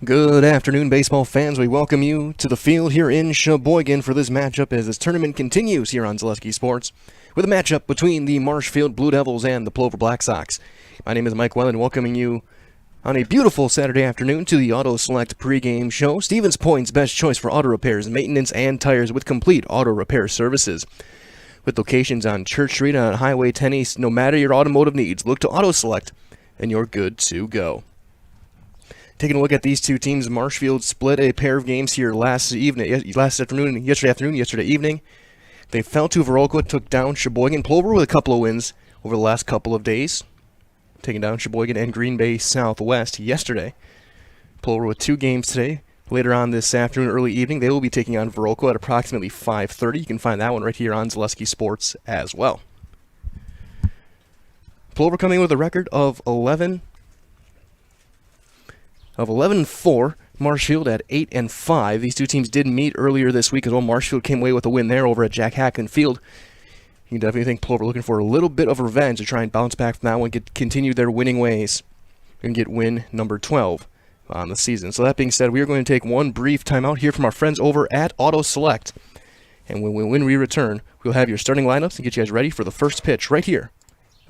Good afternoon, baseball fans. We welcome you to the field here in Sheboygan for this matchup as this tournament continues here on Zaleski Sports with a matchup between the Marshfield Blue Devils and the Plover Black Sox. My name is Mike Welland, welcoming you on a beautiful Saturday afternoon to the Auto Select pregame show. Stevens Point's best choice for auto repairs, maintenance, and tires with complete auto repair services. With locations on Church Street and on Highway 10 East, no matter your automotive needs, look to Auto Select and you're good to go. Taking a look at these two teams, Marshfield split a pair of games here yesterday evening. They fell to Viroqua, took down Sheboygan. Plover with a couple of wins over the last couple of days, taking down Sheboygan and Green Bay Southwest yesterday. Plover with two games today. Later on this afternoon, early evening, they will be taking on Viroqua at approximately 5:30. You can find that one right here on Zaleski Sports as well. Plover coming in with a record of 11-4, Marshfield at 8-5. These two teams did meet earlier this week as well. Marshfield came away with a win there over at Jack Hacken Field. You can definitely think Plover looking for a little bit of revenge to try and bounce back from that one, continue their winning ways, and get win number 12 on the season. So that being said, we are going to take one brief timeout here from our friends over at Auto Select. And when we return, we'll have your starting lineups and get you guys ready for the first pitch right here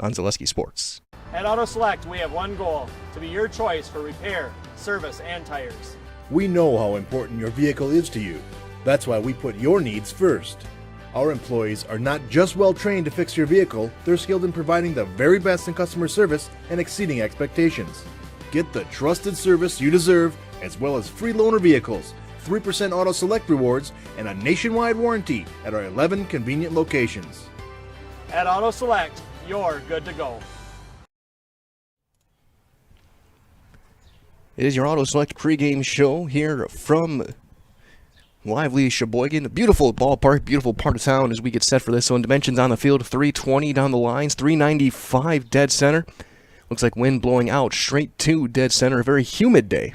on Zaleski Sports. At Auto Select, we have one goal: to be your choice for repair, service, and tires. We know how important your vehicle is to you. That's why we put your needs first. Our employees are not just well trained to fix your vehicle, they're skilled in providing the very best in customer service and exceeding expectations. Get the trusted service you deserve, as well as free loaner vehicles, 3% Auto Select rewards, and a nationwide warranty at our 11 convenient locations. At Auto Select, you're good to go. It is your Auto Select pregame show here from lively Sheboygan. A beautiful ballpark, beautiful part of town as we get set for this one. Dimensions on the field, 320 down the lines, 395 dead center. Looks like wind blowing out straight to dead center. A very humid day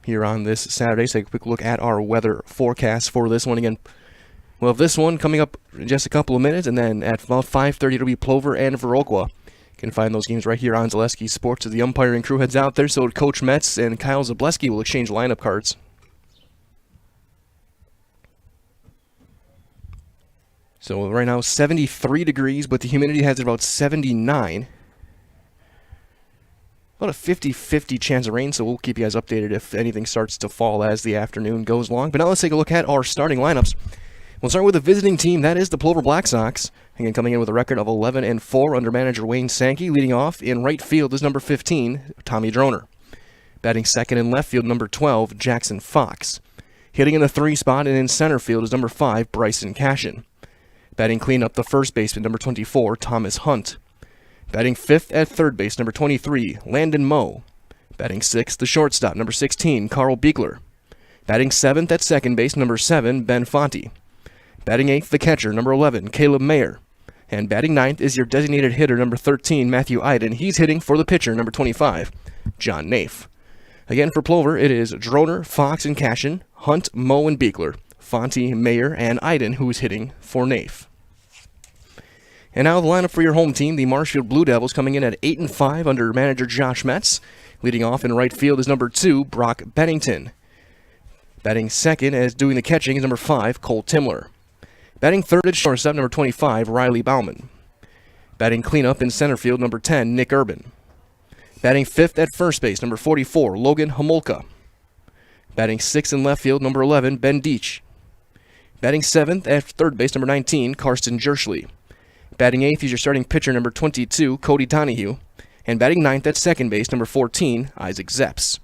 here on this Saturday. So take a quick look at our weather forecast for this one again. We'll have this one coming up in just a couple of minutes, and then at about 5:30 it'll be Plover and Viroqua. You can find those games right here on Zaleski Sports as the umpiring crew heads out there. So Coach Metz and Kyle Zableski will exchange lineup cards. So right now 73 degrees, but the humidity has about 79. About a 50-50 chance of rain, so we'll keep you guys updated if anything starts to fall as the afternoon goes along. But now let's take a look at our starting lineups. We'll start with the visiting team. That is the Plover Black Sox. Again, coming in with a record of 11-4 under manager Wayne Sankey. Leading off in right field is number 15, Tommy Droner. Batting second in left field, number 12, Jackson Fox. Hitting in the 3 spot and in center field is number 5, Bryson Cashin. Batting cleanup, the first baseman, number 24, Thomas Hunt. Batting fifth at third base, number 23, Landon Moe. Batting sixth, the shortstop, number 16, Carl Beekler. Batting seventh at second base, number 7, Ben Fonte. Batting eighth, the catcher, number 11, Caleb Mayer. And batting ninth is your designated hitter, number 13, Matthew Iden. He's hitting for the pitcher, number 25, John Nafe. Again, for Plover, it is Droner, Fox, and Cashin, Hunt, Moe, and Beekler, Fonte, Mayer, and Iden, who is hitting for Nafe. And now the lineup for your home team, the Marshfield Blue Devils, coming in at 8-5 under manager Josh Metz. Leading off in right field is number 2, Brock Bennington. Batting second as doing the catching is number 5, Cole Timler. Batting third at shortstop, number 25, Riley Bauman. Batting cleanup in center field, number 10, Nick Urban. Batting fifth at first base, number 44, Logan Homolka. Batting sixth in left field, number 11, Ben Deach. Batting seventh at third base, number 19, Karsten Jerschley. Batting eighth is your starting pitcher, number 22, Cody Donahue. And batting ninth at second base, number 14, Isaac Zepps.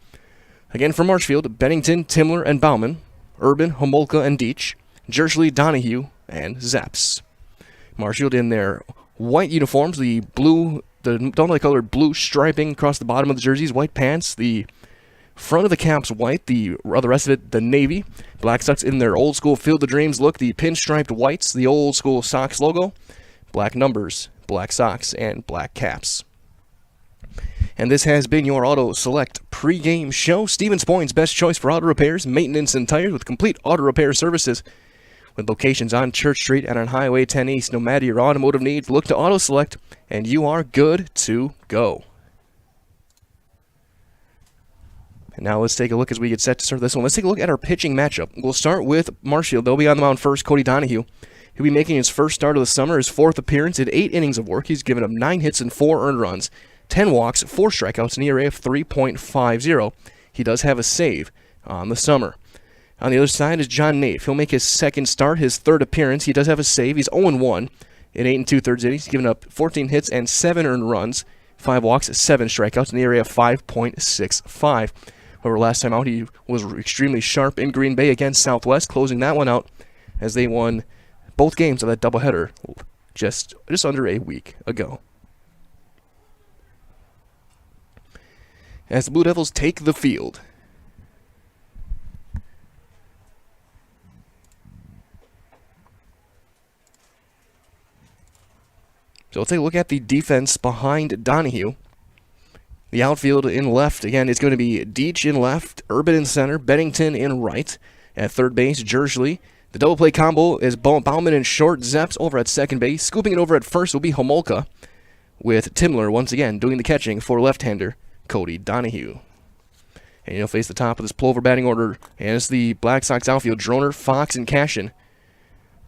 Again for Marshfield, Bennington, Timler, and Bauman. Urban, Homolka, and Deach. Jerschley, Donahue, and Zepps. Marshfield in their white uniforms, the donut-colored blue striping across the bottom of the jerseys, white pants, the front of the cap's white, the rest of it the navy. Black Sox in their old-school Field of Dreams look, the pinstriped whites, the old-school Sox logo, black numbers, black socks, and black caps. And this has been your Auto Select pregame show. Stevens Point's best choice for auto repairs, maintenance, and tires with complete auto repair services. With locations on Church Street and on Highway 10 East, no matter your automotive needs, look to Auto Select, and you are good to go. And now let's take a look as we get set to start this one. Let's take a look at our pitching matchup. We'll start with Marshfield. They'll be on the mound first. Cody Donahue. He'll be making his first start of the summer, his 4th appearance in 8 innings of work. He's given up 9 hits and 4 earned runs, 10 walks, 4 strikeouts, an ERA of 3.50. He does have a save on the summer. On the other side is John Naif. He'll make his 2nd start, his 3rd appearance. He does have a save. He's 0-1 in 8 2/3 innings. He's given up 14 hits and 7 earned runs, 5 walks, 7 strikeouts, an ERA of 5.65. However, last time out, he was extremely sharp in Green Bay against Southwest, closing that one out as they won both games of that doubleheader just under a week ago. As the Blue Devils take the field. So let's take a look at the defense behind Donahue. The outfield in left, again, it's going to be Deach in left, Urban in center, Bennington in right. At third base, Jersley. The double play combo is Bauman in short, Zeps over at second base. Scooping it over at first will be Homolka, with Timler once again doing the catching for left-hander Cody Donahue. And he'll face the top of this Plover batting order, and it's the Black Sox outfield, Droner, Fox, and Cashin.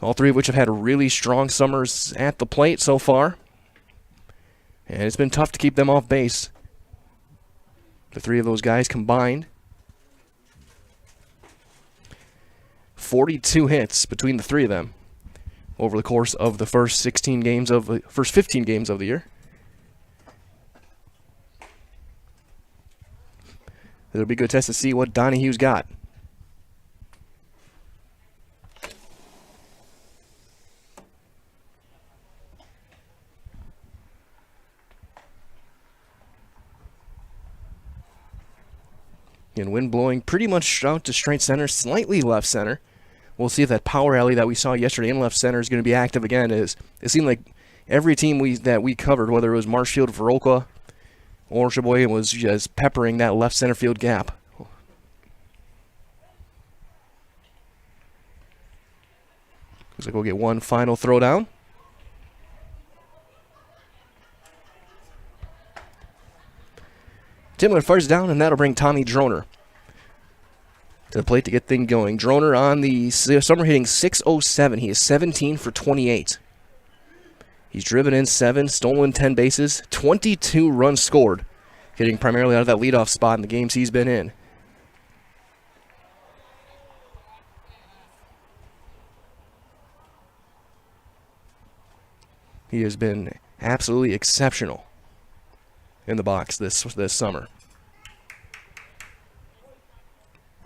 All 3 of which have had really strong summers at the plate so far. And it's been tough to keep them off base. The 3 of those guys combined, 42 hits between the 3 of them over the course of the first 15 games of the year. It'll be a good test to see what Donahue's got. And wind blowing pretty much out to straight center, slightly left center. We'll see if that power alley that we saw yesterday in left center is going to be active again. It seemed like every team that we covered, whether it was Marshfield, Viroqua, or Sheboygan, was just peppering that left center field gap. Looks like we'll get one final throw down. Timler fires down, and that'll bring Tommy Droner to the plate to get things going. Droner on the summer hitting .607. He is 17 for 28. He's driven in 7, stolen 10 bases, 22 runs scored, hitting primarily out of that leadoff spot in the games he's been in. He has been absolutely exceptional in the box this summer.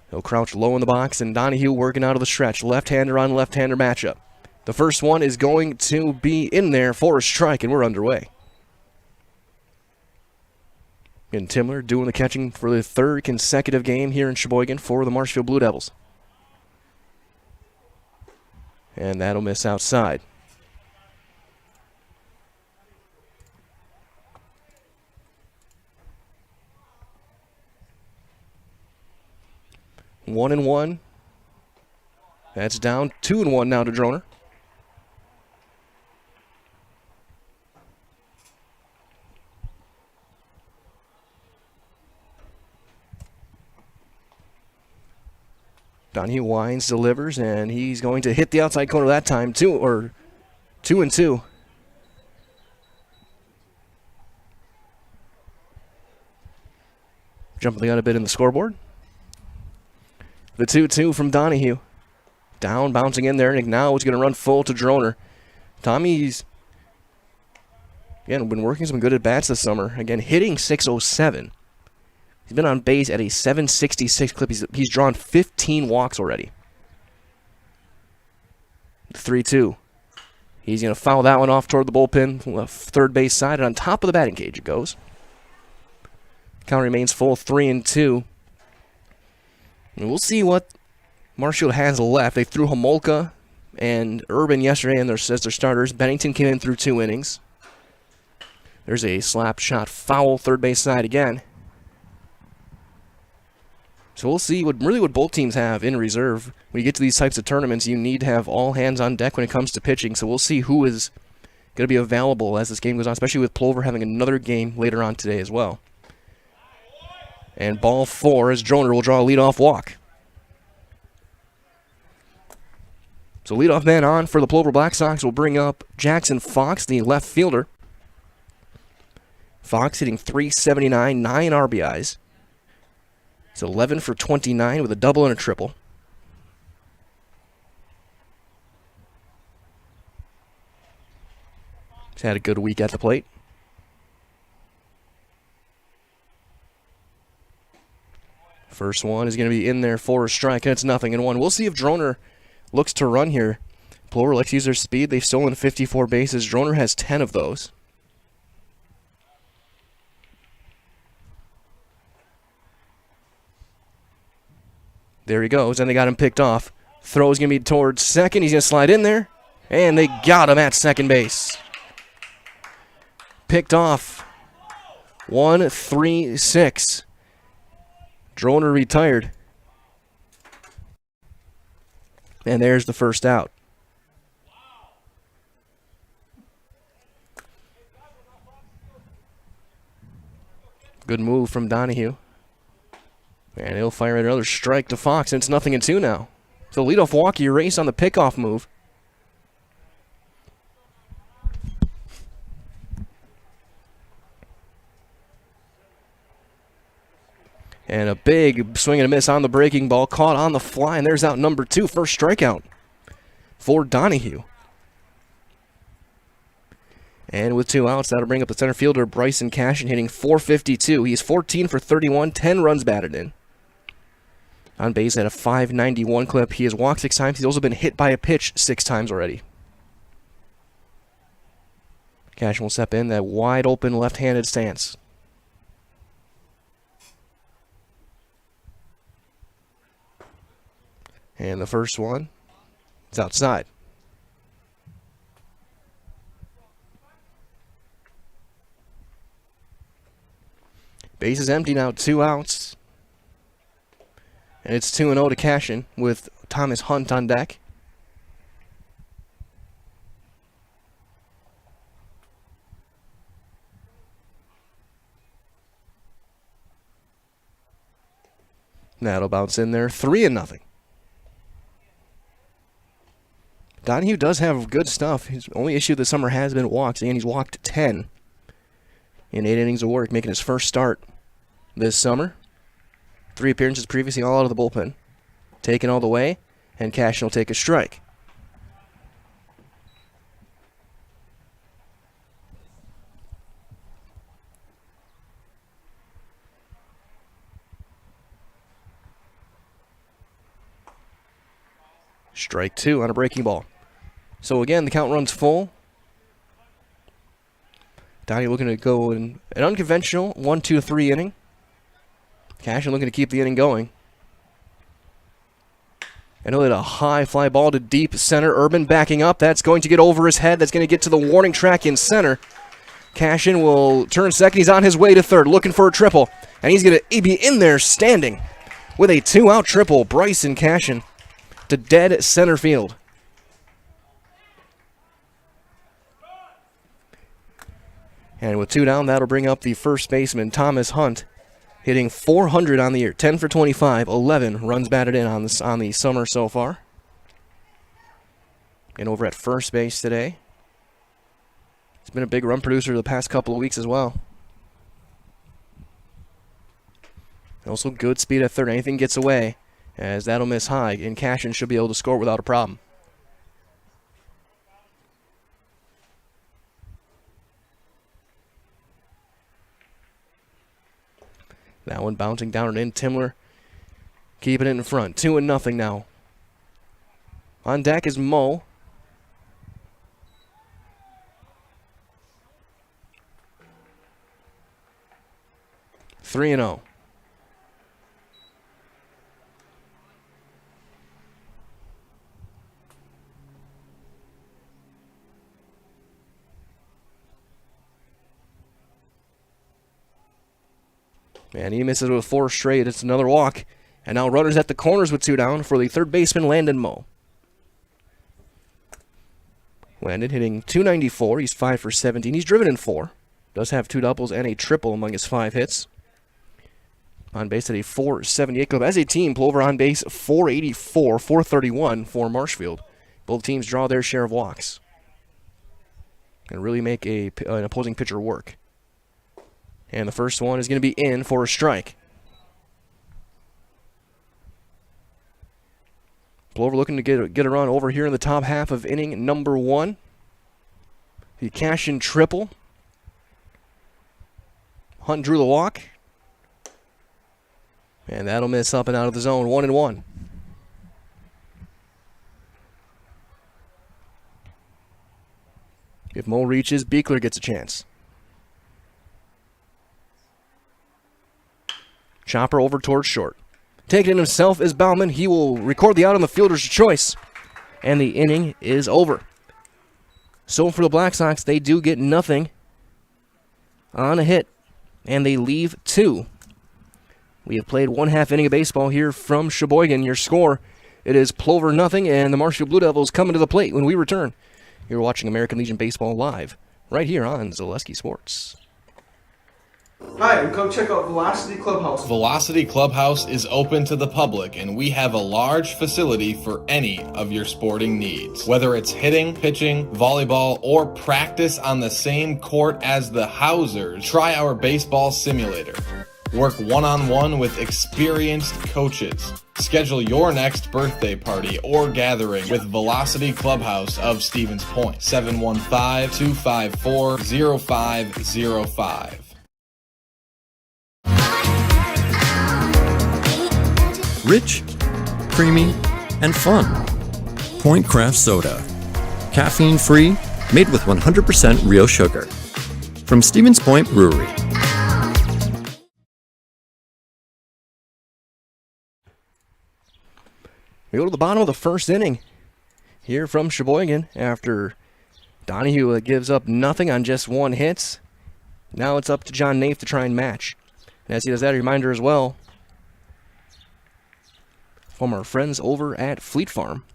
He'll crouch low in the box, and Donahue working out of the stretch. Left-hander on left-hander matchup. The first one is going to be in there for a strike, and we're underway. And Timler doing the catching for the 3rd consecutive game here in Sheboygan for the Marshfield Blue Devils. And that'll miss outside. One and one. That's down. 2-1 now to Droner. Donahue winds, delivers, and he's going to hit the outside corner that time. 2-2. Jumping the gun a bit in the scoreboard. The 2-2 from Donahue. Down, bouncing in there, and now is going to run full to Droner. Tommy's, again, been working some good at-bats this summer. Again, hitting .607. He's been on base at a .766 clip. He's drawn 15 walks already. The 3-2. He's going to foul that one off toward the bullpen, left third base side, and on top of the batting cage it goes. Count remains full, 3-2. And we'll see what Marshfield has left. They threw Homolka and Urban yesterday as their starters. Bennington came in through 2 innings. There's a slap shot foul third base side again. So we'll see what both teams have in reserve. When you get to these types of tournaments, you need to have all hands on deck when it comes to pitching. So we'll see who is going to be available as this game goes on, especially with Plover having another game later on today as well. And ball 4 as Droner will draw a leadoff walk. So leadoff man on for the Plover Black Sox will bring up Jackson Fox, the left fielder. Fox hitting .379, 9 RBIs. He's 11 for 29 with a double and a triple. He's had a good week at the plate. First one is going to be in there for a strike, and it's 0-1. We'll see if Droner looks to run here. Plover likes to use their speed. They've stolen 54 bases. Droner has 10 of those. There he goes, and they got him picked off. Throw is going to be towards second. He's going to slide in there, and they got him at second base. Picked off. 1-3-6. Droner retired. And there's the first out. Good move from Donahue. And he'll fire another strike to Fox, and it's 0-2 now. So leadoff walk, you race on the pickoff move. And a big swing and a miss on the breaking ball, caught on the fly, and there's out number 2, first strikeout for Donahue. And with 2 outs, that'll bring up the center fielder, Bryson Cashin, hitting .452. He's 14 for 31, 10 runs batted in. On base at a .591 clip. He has walked 6 times. He's also been hit by a pitch 6 times already. Cashin will step in that wide open left-handed stance. And the first one is outside. Base is empty now, 2 outs. And it's 2-0 to Cashin with Thomas Hunt on deck. That'll bounce in there, 3-0. Donahue does have good stuff. His only issue this summer has been walks, and he's walked 10 in 8 innings of work, making his first start this summer. 3 appearances previously, all out of the bullpen. Taken all the way, and Cashin will take a strike. Strike 2 on a breaking ball. So again, the count runs full. Donnie looking to go in an unconventional 1-2-3 inning. Cashin looking to keep the inning going. And he'll hit a high fly ball to deep center. Urban backing up. That's going to get over his head. That's going to get to the warning track in center. Cashin will turn second. He's on his way to third, looking for a triple. And he's going to be in there standing with a 2-out triple. Bryson Cashin to dead center field. And with 2 down, that'll bring up the first baseman, Thomas Hunt, hitting .400 on the year, 10 for 25, 11 runs batted in on the summer so far. And over at first base today, he's been a big run producer the past couple of weeks as well. Also good speed at third. Anything gets away, as that'll miss high, and Cashin should be able to score without a problem. That one bouncing down and in. Timler keeping it in front. 2-0 now. On deck is Mo. Three and 0. And he misses with 4 straight. It's another walk. And now runners at the corners with 2 down for the third baseman, Landon Moe. Landon hitting .294. He's 5 for 17. He's driven in 4. Does have 2 doubles and a triple among his 5 hits. On base at a 478 club. As a team, Plover on base 484, 431 for Marshfield. Both teams draw their share of walks. And really make an opposing pitcher work. And the first one is going to be in for a strike. Plover looking to get a run over here in the top half of inning number 1. The cash-in triple. Hunt drew the walk. And that'll miss up and out of the zone. 1-1. If Mo reaches, Beekler gets a chance. Chopper over towards short. Taking it himself is Bauman. He will record the out on the fielder's choice. And the inning is over. So for the Black Sox, they do get nothing on a hit. And they leave 2. We have played 1/2 inning of baseball here from Sheboygan. Your score, it is Plover nothing, and the Marshfield Blue Devils coming to the plate when we return. You're watching American Legion Baseball live, right here on Zaleski Sports. Hi, come check out Velocity Clubhouse. Velocity Clubhouse is open to the public, and we have a large facility for any of your sporting needs. Whether it's hitting, pitching, volleyball, or practice on the same court as the Housers, try our baseball simulator. Work one-on-one with experienced coaches. Schedule your next birthday party or gathering with Velocity Clubhouse of Stevens Point. 715-254-0505. Rich, creamy, and fun. Point Craft Soda. Caffeine free, made with 100% real sugar. From Stevens Point Brewery. We go to the bottom of the first inning here from Sheboygan after Donahue gives up nothing on just 1 hit. Now it's up to John Nath to try and match. And as he does that, a reminder as well from our friends over at Fleet Farm.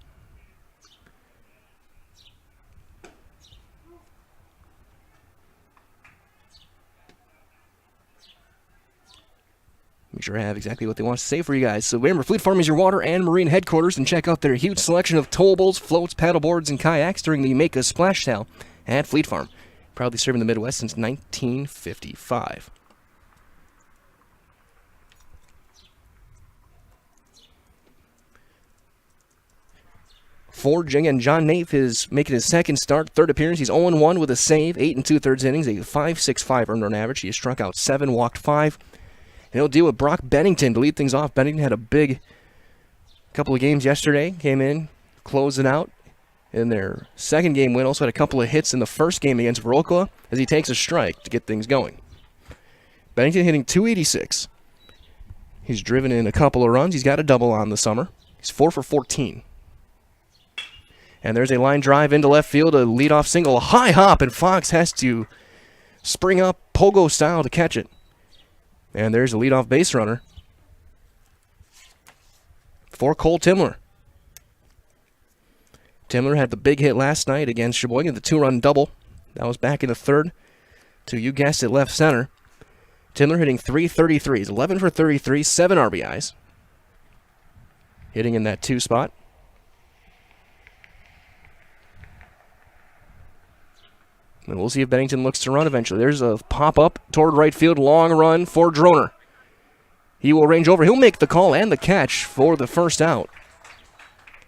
Make sure I have exactly what they want to say for you guys. So remember, Fleet Farm is your water and marine headquarters, and check out their huge selection of towables, floats, paddleboards, and kayaks during the Make a Splash Sale at Fleet Farm. Proudly serving the Midwest since 1955. Ford, again, John Nath is making his second start, third appearance. He's 0-1 with a save, 8 2/3 innings, a 5.65 earned run average. He has struck out 7, walked 5. And he'll deal with Brock Bennington to lead things off. Bennington had a big couple of games yesterday. Came in, closed it out in their second game win. Also had a couple of hits in the first game against Viroqua as he takes a strike to get things going. Bennington hitting .286. He's driven in a couple of runs. He's got a double on the summer. He's 4 for 14. And there's a line drive into left field, a leadoff single, a high hop, and Fox has to spring up pogo style to catch it. And there's a leadoff base runner for Cole Timler. Timler had the big hit last night against Sheboygan, the 2-run double. That was back in the third to, you guessed it, left center. Timler hitting .333. He's 11 for 33, 7 RBIs. Hitting in that 2 spot. And we'll see if Bennington looks to run eventually. There's a pop-up toward right field, long run for Droner. He will range over. He'll make the call and the catch for the first out.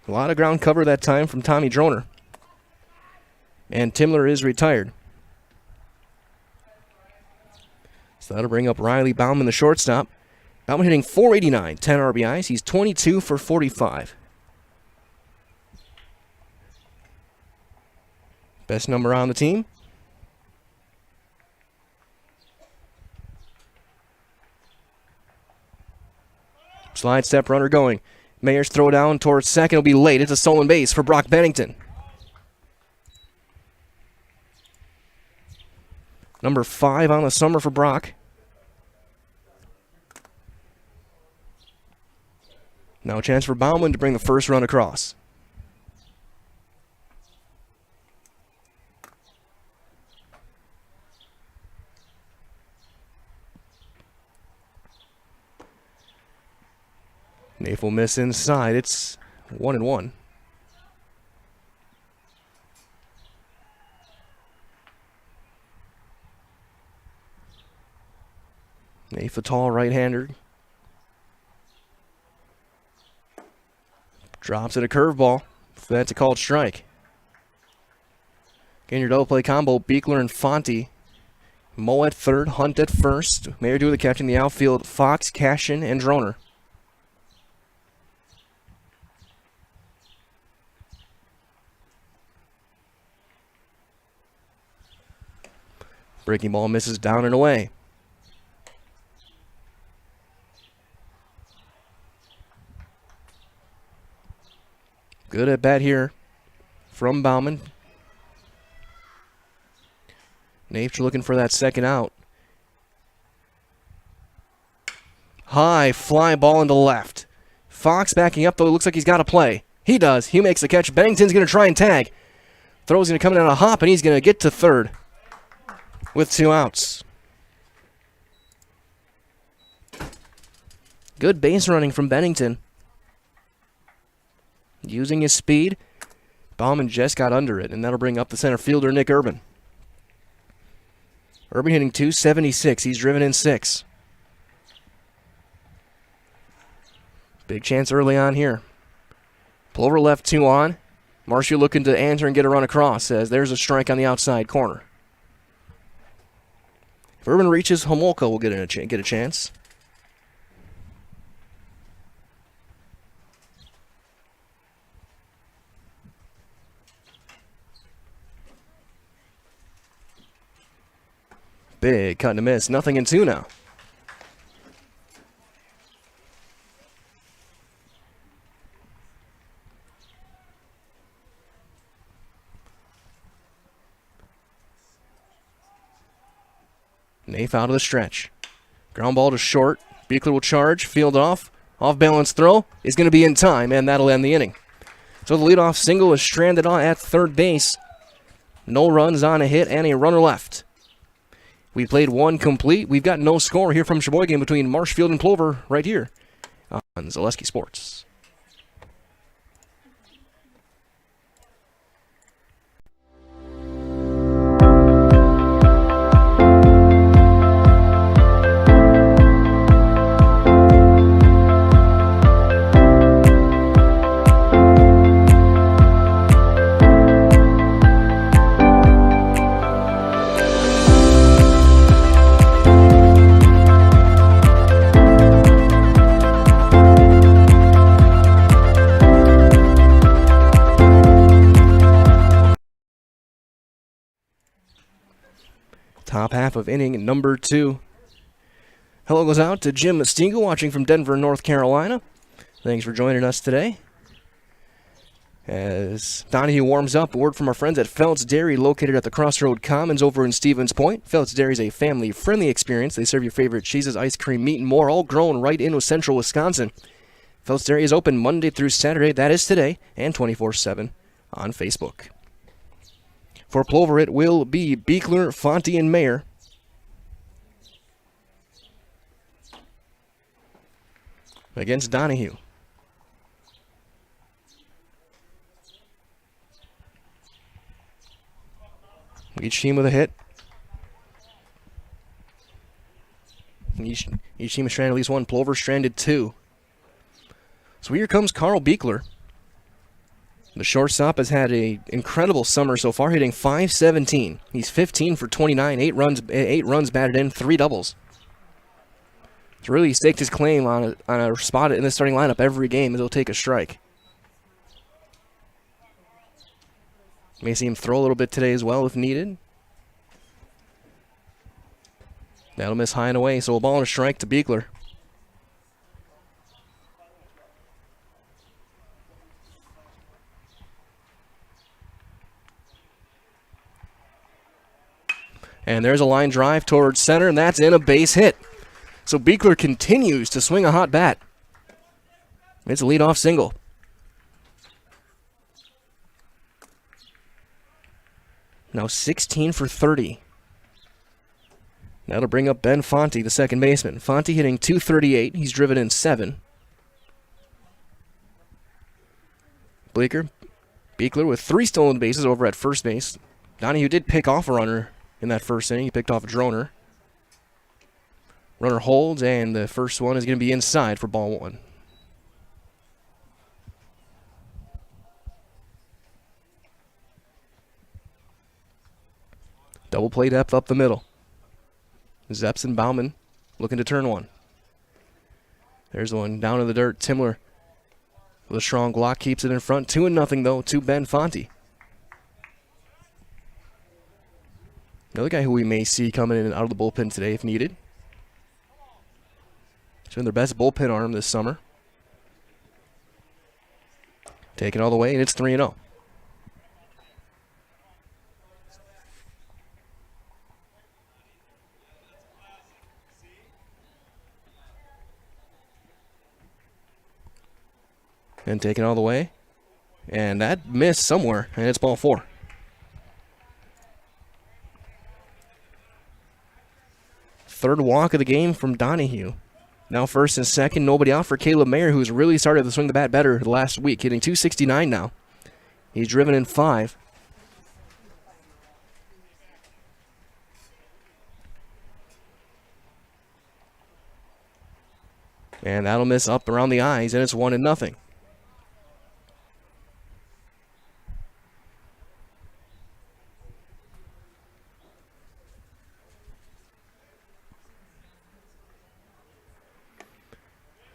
A lot of ground cover that time from Tommy Droner. And Timler is retired. So that'll bring up Riley Bauman, the shortstop. Bauman hitting .489, 10 RBIs. He's 22 for 45. Best number on the team. Slide step runner going. Mayer's throw down towards second will be late. It's a stolen base for Brock Bennington. Number 5 on the summer for Brock. Now a chance for Bauman to bring the first run across. Naif will miss inside. It's 1-1. Naif, a tall right-hander. Drops it a curveball. That's a called strike. Again, your double play combo, Beekler and Fonte. Mo at third, Hunt at first. Mayer do the catching the outfield, Fox, Cashin, and Droner. Breaking ball misses down and away. Good at bat here from Bauman. Naif's looking for that second out. High fly ball into left. Fox backing up, though. It looks like he's got to play. He does. He makes the catch. Bennington's going to try and tag. Throw's going to come in on a hop, and he's going to get to third with 2 outs. Good base running from Bennington. Using his speed, Bauman just got under it, and that'll bring up the center fielder, Nick Urban. Urban hitting .276. He's driven in 6. Big chance early on here. Plover left 2 on. Marshfield looking to answer and get a run across, as there's a strike on the outside corner. If Urban reaches, Homolka will get a chance. Big cut and a miss. 0-2 now. Naif out of the stretch. Ground ball to short. Beekler will charge. Field off. Off balance throw is going to be in time, and that'll end the inning. So the leadoff single is stranded on at third base. No runs on a hit and a runner left. We played 1 complete. We've got no score here from Sheboygan between Marshfield and Plover right here on Zaleski Sports. Top half of inning number 2. Hello goes out to Jim Stingle watching from Denver, North Carolina. Thanks for joining us today. As Donahue warms up, a word from our friends at Felt's Dairy, located at the Crossroad Commons over in Stevens Point. Felt's Dairy is a family-friendly experience. They serve your favorite cheeses, ice cream, meat, and more, all grown right in central Wisconsin. Felt's Dairy is open Monday through Saturday, that is today, and 24/7 on Facebook. For Plover, it will be Beekler, Fonte, and Mayer. Against Donahue. Each team with a hit. Each team has stranded at least 1. Plover stranded 2. So here comes Carl Beekler. The shortstop has had an incredible summer so far, hitting .517. He's 15 for 29, 8 runs batted in, 3 doubles. He's really staked his claim on a spot in the starting lineup every game as he'll take a strike. May see him throw a little bit today as well if needed. That'll miss high and away, so a ball and a strike to Beekler. And there's a line drive towards center, and that's in, a base hit. So Beekler continues to swing a hot bat. It's a leadoff single. Now 16 for 30. That'll bring up Ben Fonte, the second baseman. Fonte hitting .238. He's driven in 7. Beekler with 3 stolen bases over at first base. Donahue did pick off a runner in that first inning. He picked off a droner. Runner holds, and the first one is going to be inside for ball 1. Double play depth up the middle. Zeps and Bauman looking to turn one. There's the one down in the dirt. Timler with a strong block keeps it in front. 2-0 though to Ben Fonte. Another guy who we may see coming in and out of the bullpen today if needed. It's been their best bullpen arm this summer. Taking all the way, and it's 3-0. And taken all the way. And that missed somewhere, and it's ball 4. Third walk of the game from Donahue. Now first and second, nobody out for Caleb Mayer, who's really started to swing the bat better the last week, hitting .269 now. He's driven in 5. And that'll miss up around the eyes, and it's 1-0.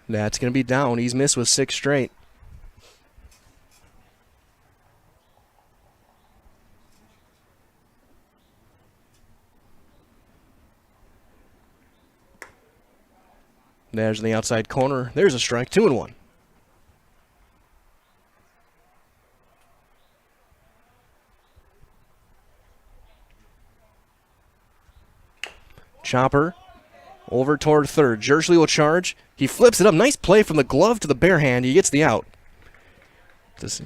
That's going to be down. He's missed with 6 straight. There's the outside corner. There's a strike. 2-1. Chopper over toward third. Jersley will charge. He flips it up. Nice play from the glove to the bare hand. He gets the out. It's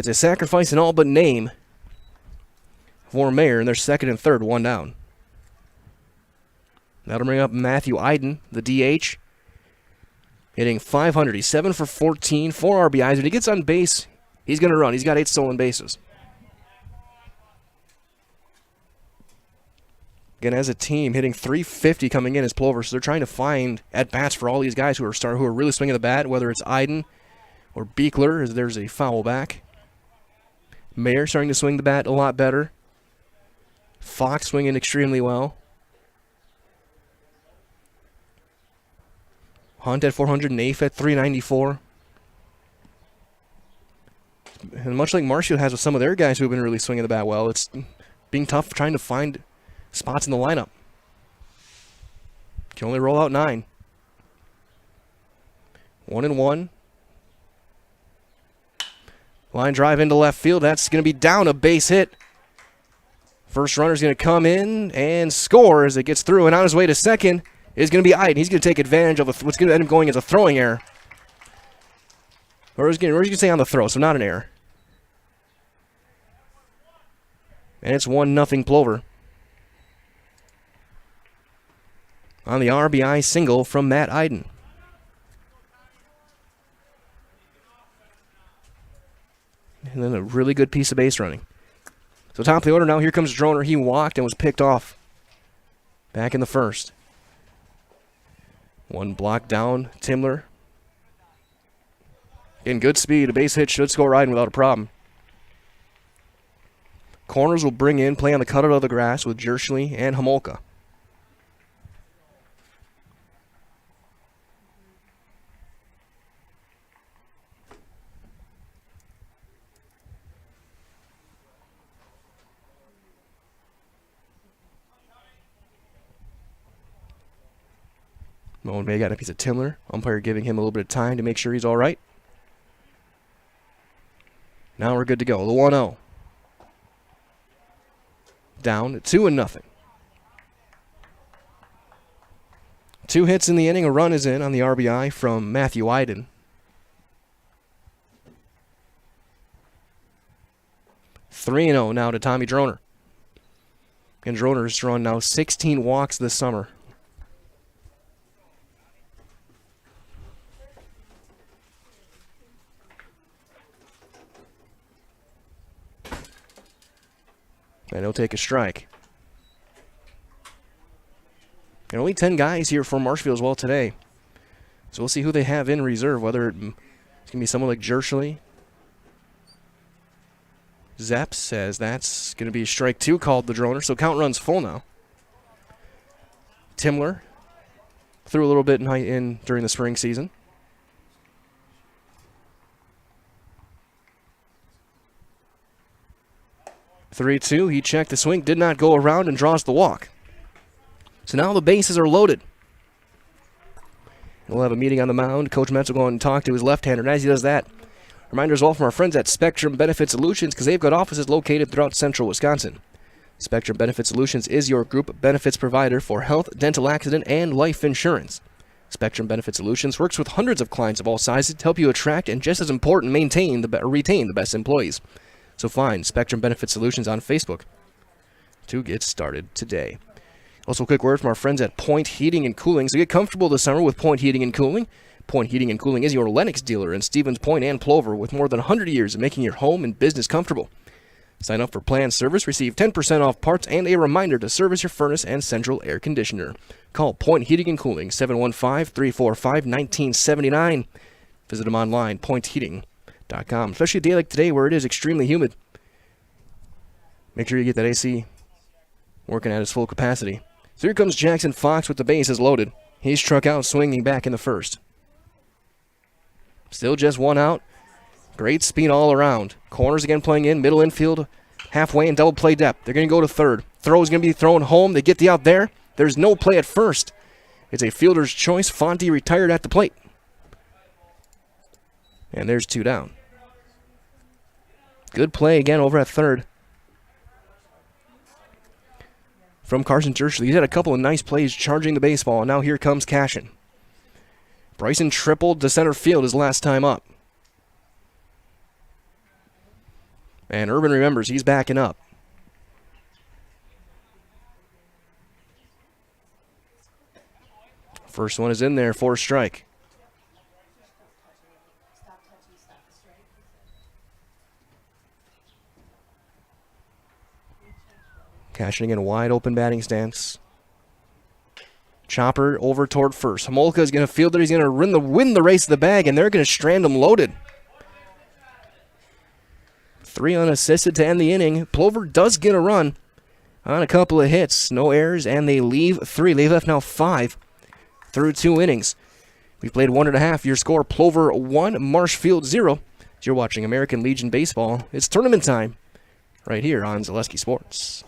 a sacrifice in all but name for Mayer, and they're second and third, 1 down. That'll bring up Matthew Iden, the DH. Hitting .500. He's 7 for 14, 4 RBIs. When he gets on base, he's going to run. He's got 8 stolen bases. Again, as a team, hitting .350 coming in as Plover, so they're trying to find at-bats for all these guys who are really swinging the bat, whether it's Iden or Beekler, as there's a foul back. Mayer starting to swing the bat a lot better. Fox swinging extremely well. Hunt at 400 and Afe at 394. And much like Marshfield has with some of their guys who have been really swinging the bat well, it's being tough trying to find spots in the lineup. Can only roll out 9. 1-1. Line drive into left field. That's going to be down, a base hit. First runner's going to come in and score as it gets through. And on his way to second is going to be Iden. He's going to take advantage of what's going to end up going as a throwing error. Or you can say on the throw, so not an error. And it's 1-0 Plover. On the RBI single from Matt Iden. And then a really good piece of base running. So top of the order now, here comes Droner. He walked and was picked off back in the first. One block down, Timler. In good speed, a base hit should score Iden without a problem. Corners will bring in, play on the cutout of the grass with Jersley and Homolka. Moen May got a piece of Timler. Umpire giving him a little bit of time to make sure he's all right. Now we're good to go. The 1-0. Down 2-0. 2 hits in the inning. A run is in on the RBI from Matthew Iden. 3-0 now to Tommy Droner. And Droner's drawn now 16 walks this summer. And he'll take a strike. And only 10 guys here for Marshfield as well today. So we'll see who they have in reserve, whether it's going to be someone like Jershly. Zepp says that's going to be strike 2 called the droner, so count runs full now. Timler threw a little bit in during the spring season. (3-2). He checked the swing, did not go around, and draws the walk. So now the bases are loaded. We'll have a meeting on the mound. Coach Metz will go and talk to his left-hander, and as he does that, reminder as well from our friends at Spectrum Benefit Solutions, because they've got offices located throughout central Wisconsin. Spectrum Benefit Solutions is your group benefits provider for health, dental, accident, and life insurance. Spectrum Benefit Solutions works with hundreds of clients of all sizes to help you attract and, just as important, retain the best employees. So find Spectrum Benefit Solutions on Facebook to get started today. Also, a quick word from our friends at Point Heating and Cooling. So get comfortable this summer with Point Heating and Cooling. Point Heating and Cooling is your Lennox dealer in Stevens Point and Plover with more than 100 years of making your home and business comfortable. Sign up for planned service, receive 10% off parts, and a reminder to service your furnace and central air conditioner. Call Point Heating and Cooling, 715-345-1979. Visit them online, pointheating.com. Especially a day like today where it is extremely humid. Make sure you get that AC working at its full capacity. So here comes Jackson Fox with the bases loaded. He's struck out, swinging back in the first. Still just one out. Great speed all around. Corners again playing in. Middle infield, halfway in double play depth. They're going to go to third. Throw is going to be thrown home. They get the out there. There's no play at first. It's a fielder's choice. Fonte retired at the plate. And there's 2 down. Good play again over at third from Carson Jershly. He's had a couple of nice plays charging the baseball, and now here comes Cashin. Bryson tripled to center field his last time up. And Urban remembers he's backing up. First one is in there for a strike. Cashing in a wide open batting stance. Chopper over toward first. Homolka is going to field it. He's going to win the race to the bag, and they're going to strand him loaded. 3 unassisted to end the inning. Plover does get a run on a couple of hits. No errors, and they leave 3. They've left now 5 through 2 innings. We've played 1.5. Your score, Plover 1, Marshfield 0. As you're watching American Legion Baseball, it's tournament time right here on Zaleski Sports.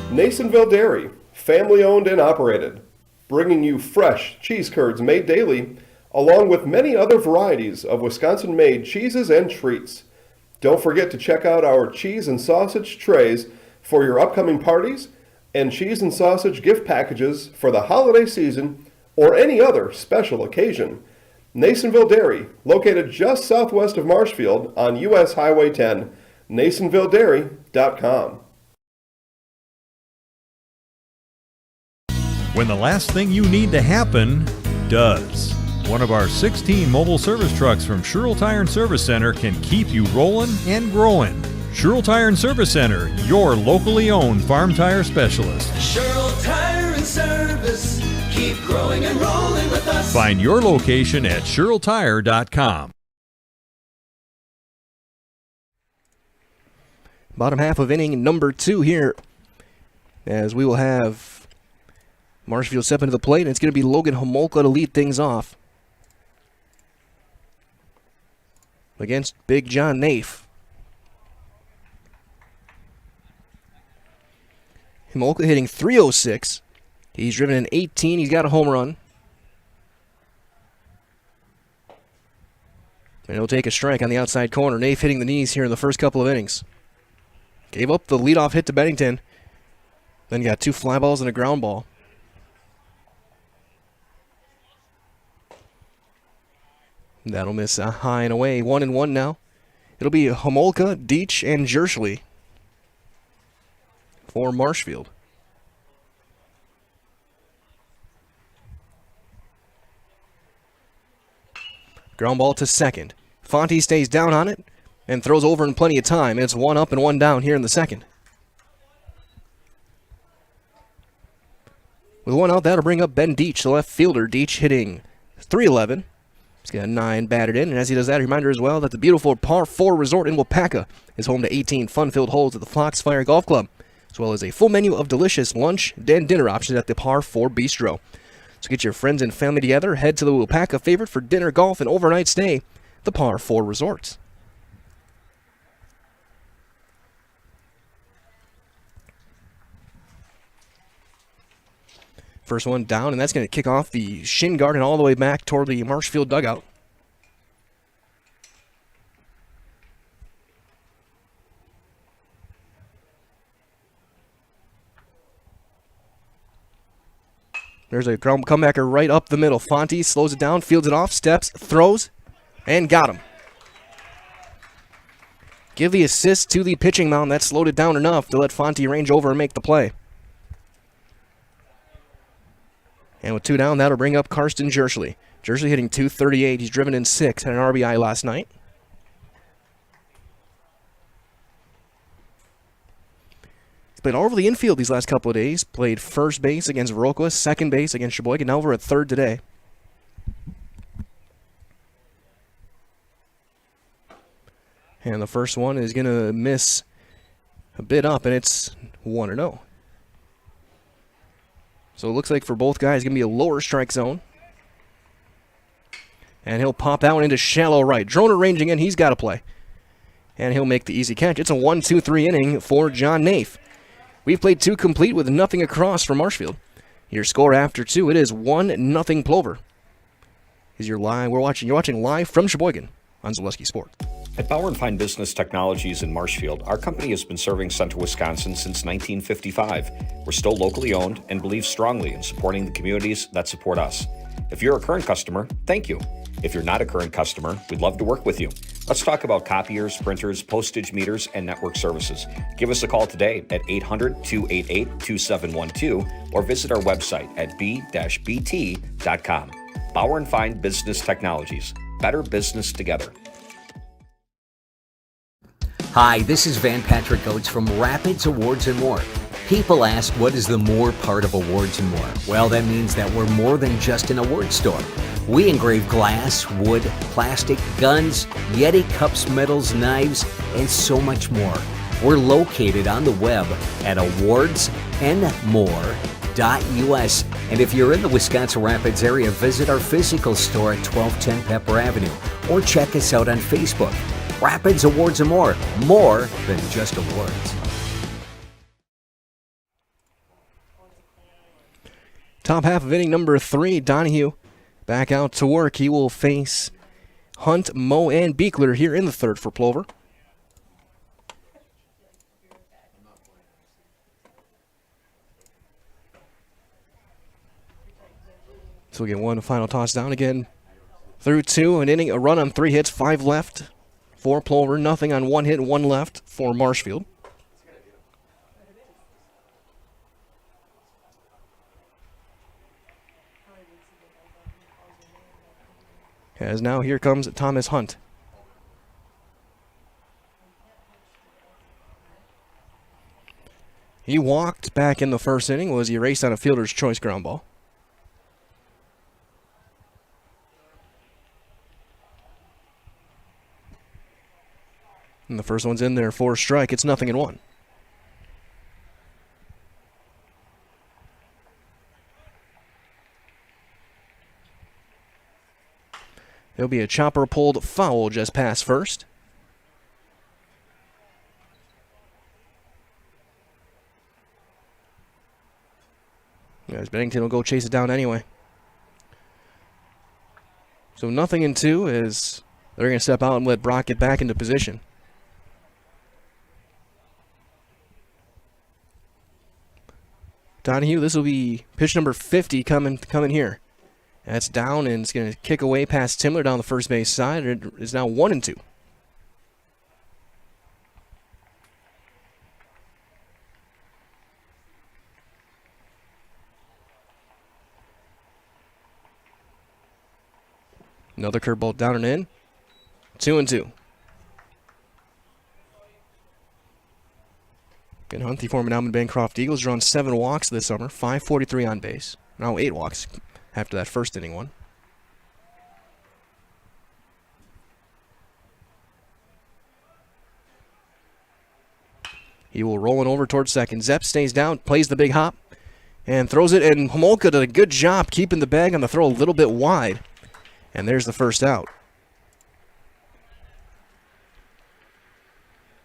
Nasonville Dairy, family owned and operated, bringing you fresh cheese curds made daily, along with many other varieties of Wisconsin-made cheeses and treats. Don't forget to check out our cheese and sausage trays for your upcoming parties and cheese and sausage gift packages for the holiday season or any other special occasion. Nasonville Dairy, located just southwest of Marshfield on US Highway 10, NasonvilleDairy.com. When the last thing you need to happen does. One of our 16 mobile service trucks from Sherrill Tire and Service Center can keep you rolling and growing. Sherrill Tire and Service Center, your locally owned farm tire specialist. Sherrill Tire and Service, keep growing and rolling with us. Find your location at SherrillTire.com. Bottom half of inning number 2 here, as we will have Marshfield step into the plate, and it's going to be Logan Homolka to lead things off against Big John Naif. Homolka hitting .306. He's driven an 18. He's got a home run. And he'll take a strike on the outside corner. Naif hitting the knees here in the first couple of innings. Gave up the leadoff hit to Bennington. Then got 2 fly balls and a ground ball. That'll miss high and away. 1-1 now. It'll be Homolka, Deach, and Jershly for Marshfield. Ground ball to second. Fonte stays down on it. and throws over in plenty of time. It's 1 up and 1 down here in the second. With 1 out, that'll bring up Ben Deach, the left fielder. Deach hitting .311. He's got a 9 batted in, and as he does that, a reminder as well that the beautiful Par 4 Resort in Wapaka is home to 18 fun-filled holes at the Foxfire Golf Club, as well as a full menu of delicious lunch and dinner options at the Par 4 Bistro. So get your friends and family together, head to the Wapaka favorite for dinner, golf, and overnight stay, the Par 4 Resort. First one down, and that's going to kick off the shin guard and all the way back toward the Marshfield dugout. There's a comebacker right up the middle. Fonte slows it down, fields it off, steps, throws, and got him. Give the assist to the pitching mound. That slowed it down enough to let Fonte range over and make the play. And with 2 down, that'll bring up Karsten Jerschley. Jerschley hitting .238. He's driven in 6, had an RBI last night. He's played all over the infield these last couple of days. Played first base against Viroqua, second base against Sheboygan, now over at third today. And the first one is going to miss a bit up, and it's 1-0. So it looks like for both guys, it's going to be a lower strike zone. And he'll pop that one into shallow right. Droner ranging in, he's got to play. And he'll make the easy catch. It's a 1-2-3 inning for John Naif. We've played 2 complete with nothing across from Marshfield. Your score after 2, it is 1-0 Plover. You're watching live from Sheboygan on Zaleski Sport. At Bauer & Fine Business Technologies in Marshfield, our company has been serving Central Wisconsin since 1955. We're still locally owned and believe strongly in supporting the communities that support us. If you're a current customer, thank you. If you're not a current customer, we'd love to work with you. Let's talk about copiers, printers, postage meters, and network services. Give us a call today at 800-288-2712 or visit our website at b-bt.com. Bauer & Fine Business Technologies. Better business together. Hi, this is Van Patrick Oates from Rapids Awards and More. People ask, what is the more part of Awards and More? Well, that means that we're more than just an award store. We engrave glass, wood, plastic, guns, Yeti cups, medals, knives, and so much more. We're located on the web at awardsandmore.us. And if you're in the Wisconsin Rapids area, visit our physical store at 1210 Pepper Avenue or check us out on Facebook. Rapids Awards and More than just awards. Top half of inning number 3, Donahue back out to work. He will face Hunt, Moe, and Beekler here in the third for Plover. So we get one final toss down again. Through 2, an inning, a run on 3 hits, 5 left for Plover, nothing on 1 hit, 1 left for Marshfield. As now here comes Thomas Hunt. He walked back in the first inning, was erased on a fielder's choice ground ball. And the first one's in there for a strike. It's 0-1. There'll be a chopper pulled foul just past first. As Bennington will go chase it down anyway. So 0-2 as they're going to step out and let Brock get back into position. Donahue, this will be pitch number 50 coming here. That's down, and it's going to kick away past Timler down the first base side. It is now 1-2. Another curveball down and in. 2-2. And Hunt, the former Almond Bancroft Eagles, drawn 7 walks this summer, 543 on base. Now 8 walks after that first inning one. He will roll it over towards second. Zepp stays down, plays the big hop, and throws it. And Homolka did a good job keeping the bag on the throw a little bit wide. And there's the first out.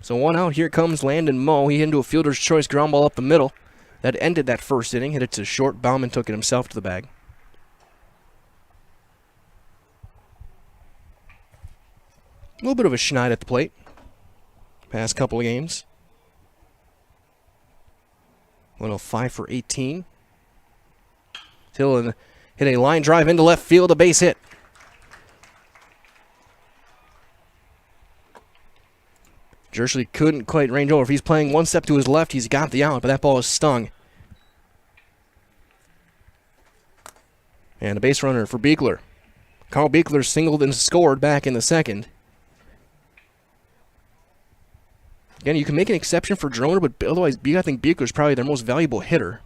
So 1 out. Here comes Landon Moe. He hit into a fielder's choice ground ball up the middle. That ended that first inning. Hit it to short. Bauman took it himself to the bag. A little bit of a schneid at the plate. Past couple of games. 105 for 18. Till hit a line drive into left field, a base hit. Jersley couldn't quite range over. If he's playing one step to his left, he's got the out, but that ball is stung. And a base runner for Beekler. Carl Beekler singled and scored back in the second. Again, you can make an exception for Droner, but otherwise, I think Beekler's probably their most valuable hitter.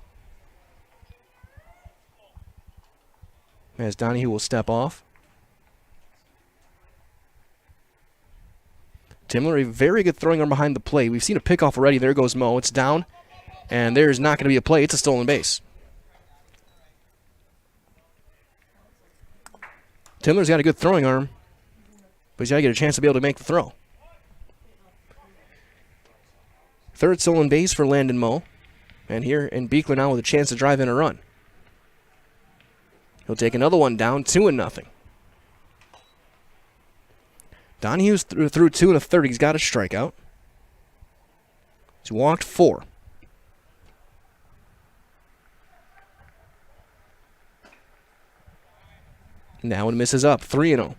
As Donahue will step off. Timler, a very good throwing arm behind the plate. We've seen a pickoff already. There goes Moe. It's down, and there's not going to be a play. It's a stolen base. Timler's got a good throwing arm, but he's got to get a chance to be able to make the throw. Third stolen base for Landon Moe. And here in Beekler now with a chance to drive in a run. He'll take another one down, 2-0. Donahue's through 2 1/3. He's got a strikeout. He's walked 4. Now it misses up, 3-0.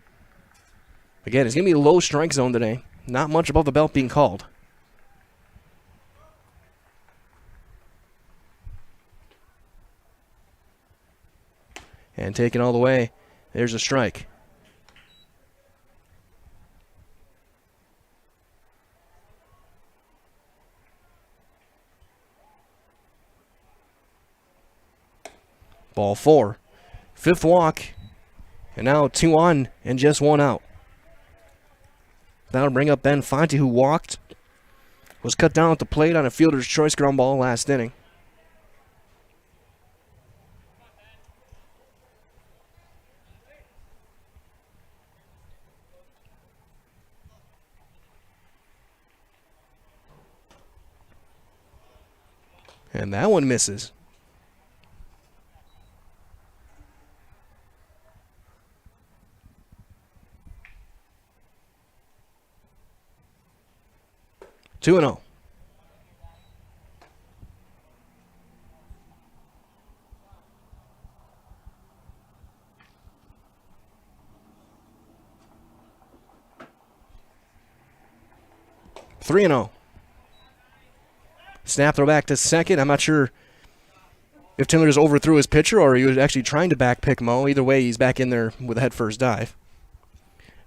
Again, it's going to be a low strike zone today. Not much above the belt being called. And taken all the way, there's a strike. Ball 4. 5th walk. And now 2 on and just 1 out. That'll bring up Ben Fonte, who walked. Was cut down at the plate on a fielder's choice ground ball last inning. And that one misses. Two and 0. Three and 0. Snap throw back to second. I'm not sure if Timler just overthrew his pitcher or he was actually trying to back pick Moe. Either way, he's back in there with a head first dive.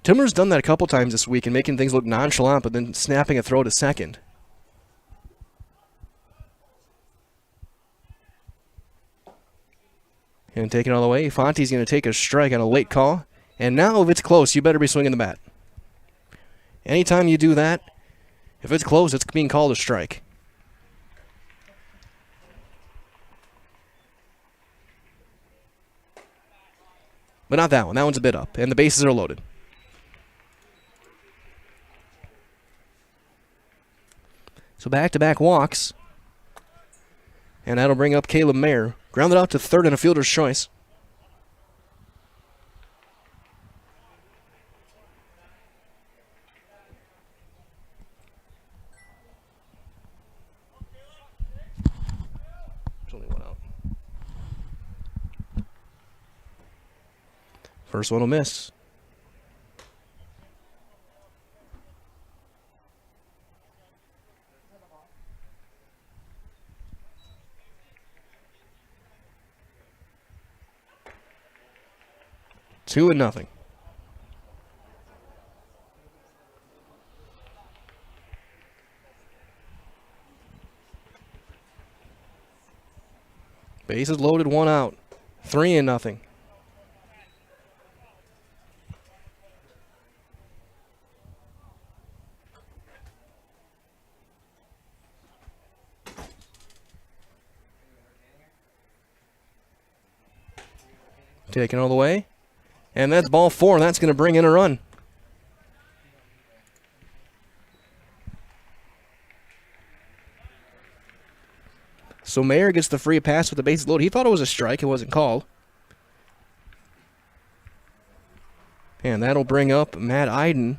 Timler's done that a couple times this week and making things look nonchalant, but then snapping a throw to second. And taking it all the way, Fonte's going to take a strike on a late call. And now, if it's close, you better be swinging the bat. Anytime you do that, if it's close, it's being called a strike. But not that one. That one's a bit up, and the bases are loaded. So back-to-back walks. And that'll bring up Caleb Mayer. Grounded out to third in a fielder's choice. There's only 1 out. First one will miss. Two and nothing. Bases loaded, 1 out. 3-0. Taken all the way. And that's ball 4, and that's going to bring in a run. So Mayer gets the free pass with the bases loaded. He thought it was a strike. It wasn't called. And that'll bring up Matt Iden.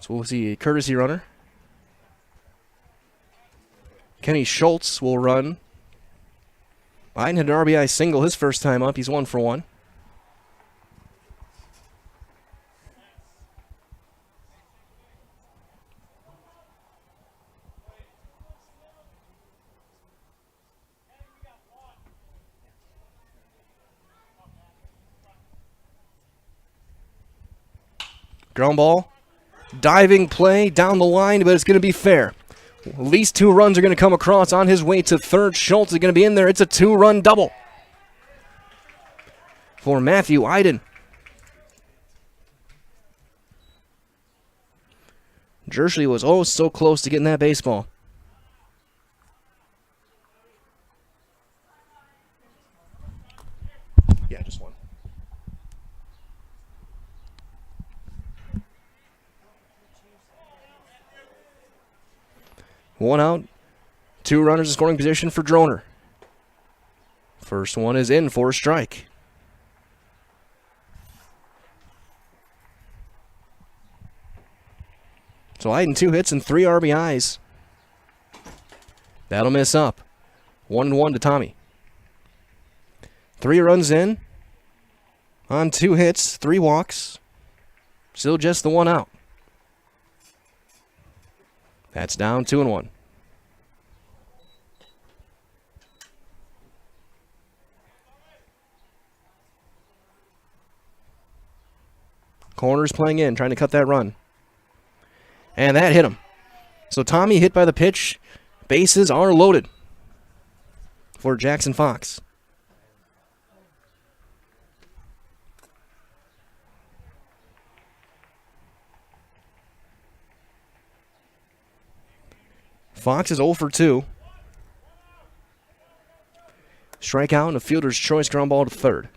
So we'll see a courtesy runner. Kenny Schultz will run. Iden had an RBI single his first time up. He's 1 for 1. Ground ball. Diving play down the line, but it's going to be fair. At least 2 runs are going to come across on his way to third. Schultz is going to be in there. It's a 2-run double for Matthew Iden. Jershey was oh so close to getting that baseball. Yeah, just 1. One out. 2 runners in scoring position for Droner. First one is in for a strike. So Iden 2 hits and 3 RBIs. That'll miss up. 1-1 to Tommy. 3 runs in. On 2 hits, 3 walks. Still just the 1 out. That's down 2-1. Corners playing in, trying to cut that run. And that hit him. So Tommy hit by the pitch. Bases are loaded for Jackson Fox. Fox is 0 for 2. Strikeout and a fielder's choice ground ball to third.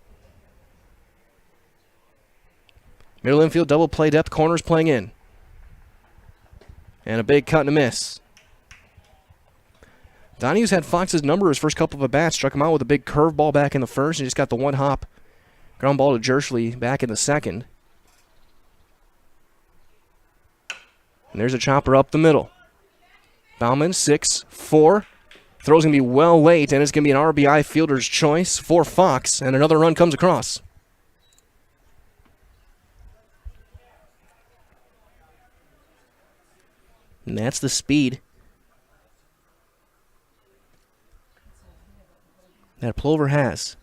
Middle infield double play depth, corners playing in. And a big cut and a miss. Donahue's had Fox's number his first couple of at-bats. Struck him out with a big curveball back in the first. And just got the 1 hop. Ground ball to Jershey back in the second. And there's a chopper up the middle. Bauman, 6-4. Throw's going to be well late, and it's going to be an RBI fielder's choice for Fox. And another run comes across. And that's the speed that Plover has.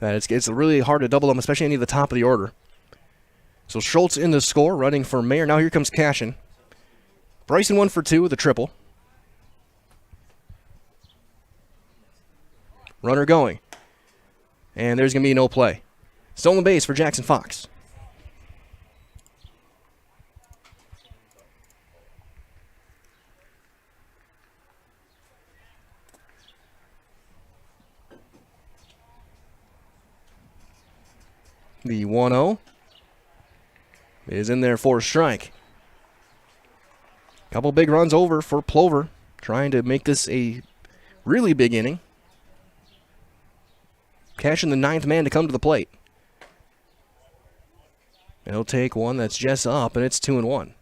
That it's really hard to double them, especially any of the top of the order. So Schultz in the score, running for Mayer. Now here comes Cashin. Bryson 1 for 2 with a triple. Runner going. And there's going to be no play. Stolen base for Jackson Fox. The 1-0 is in there for a strike. Couple big runs over for Plover, trying to make this a really big inning. Cashing the 9th man to come to the plate. And he'll take one that's just up, and it's 2-1.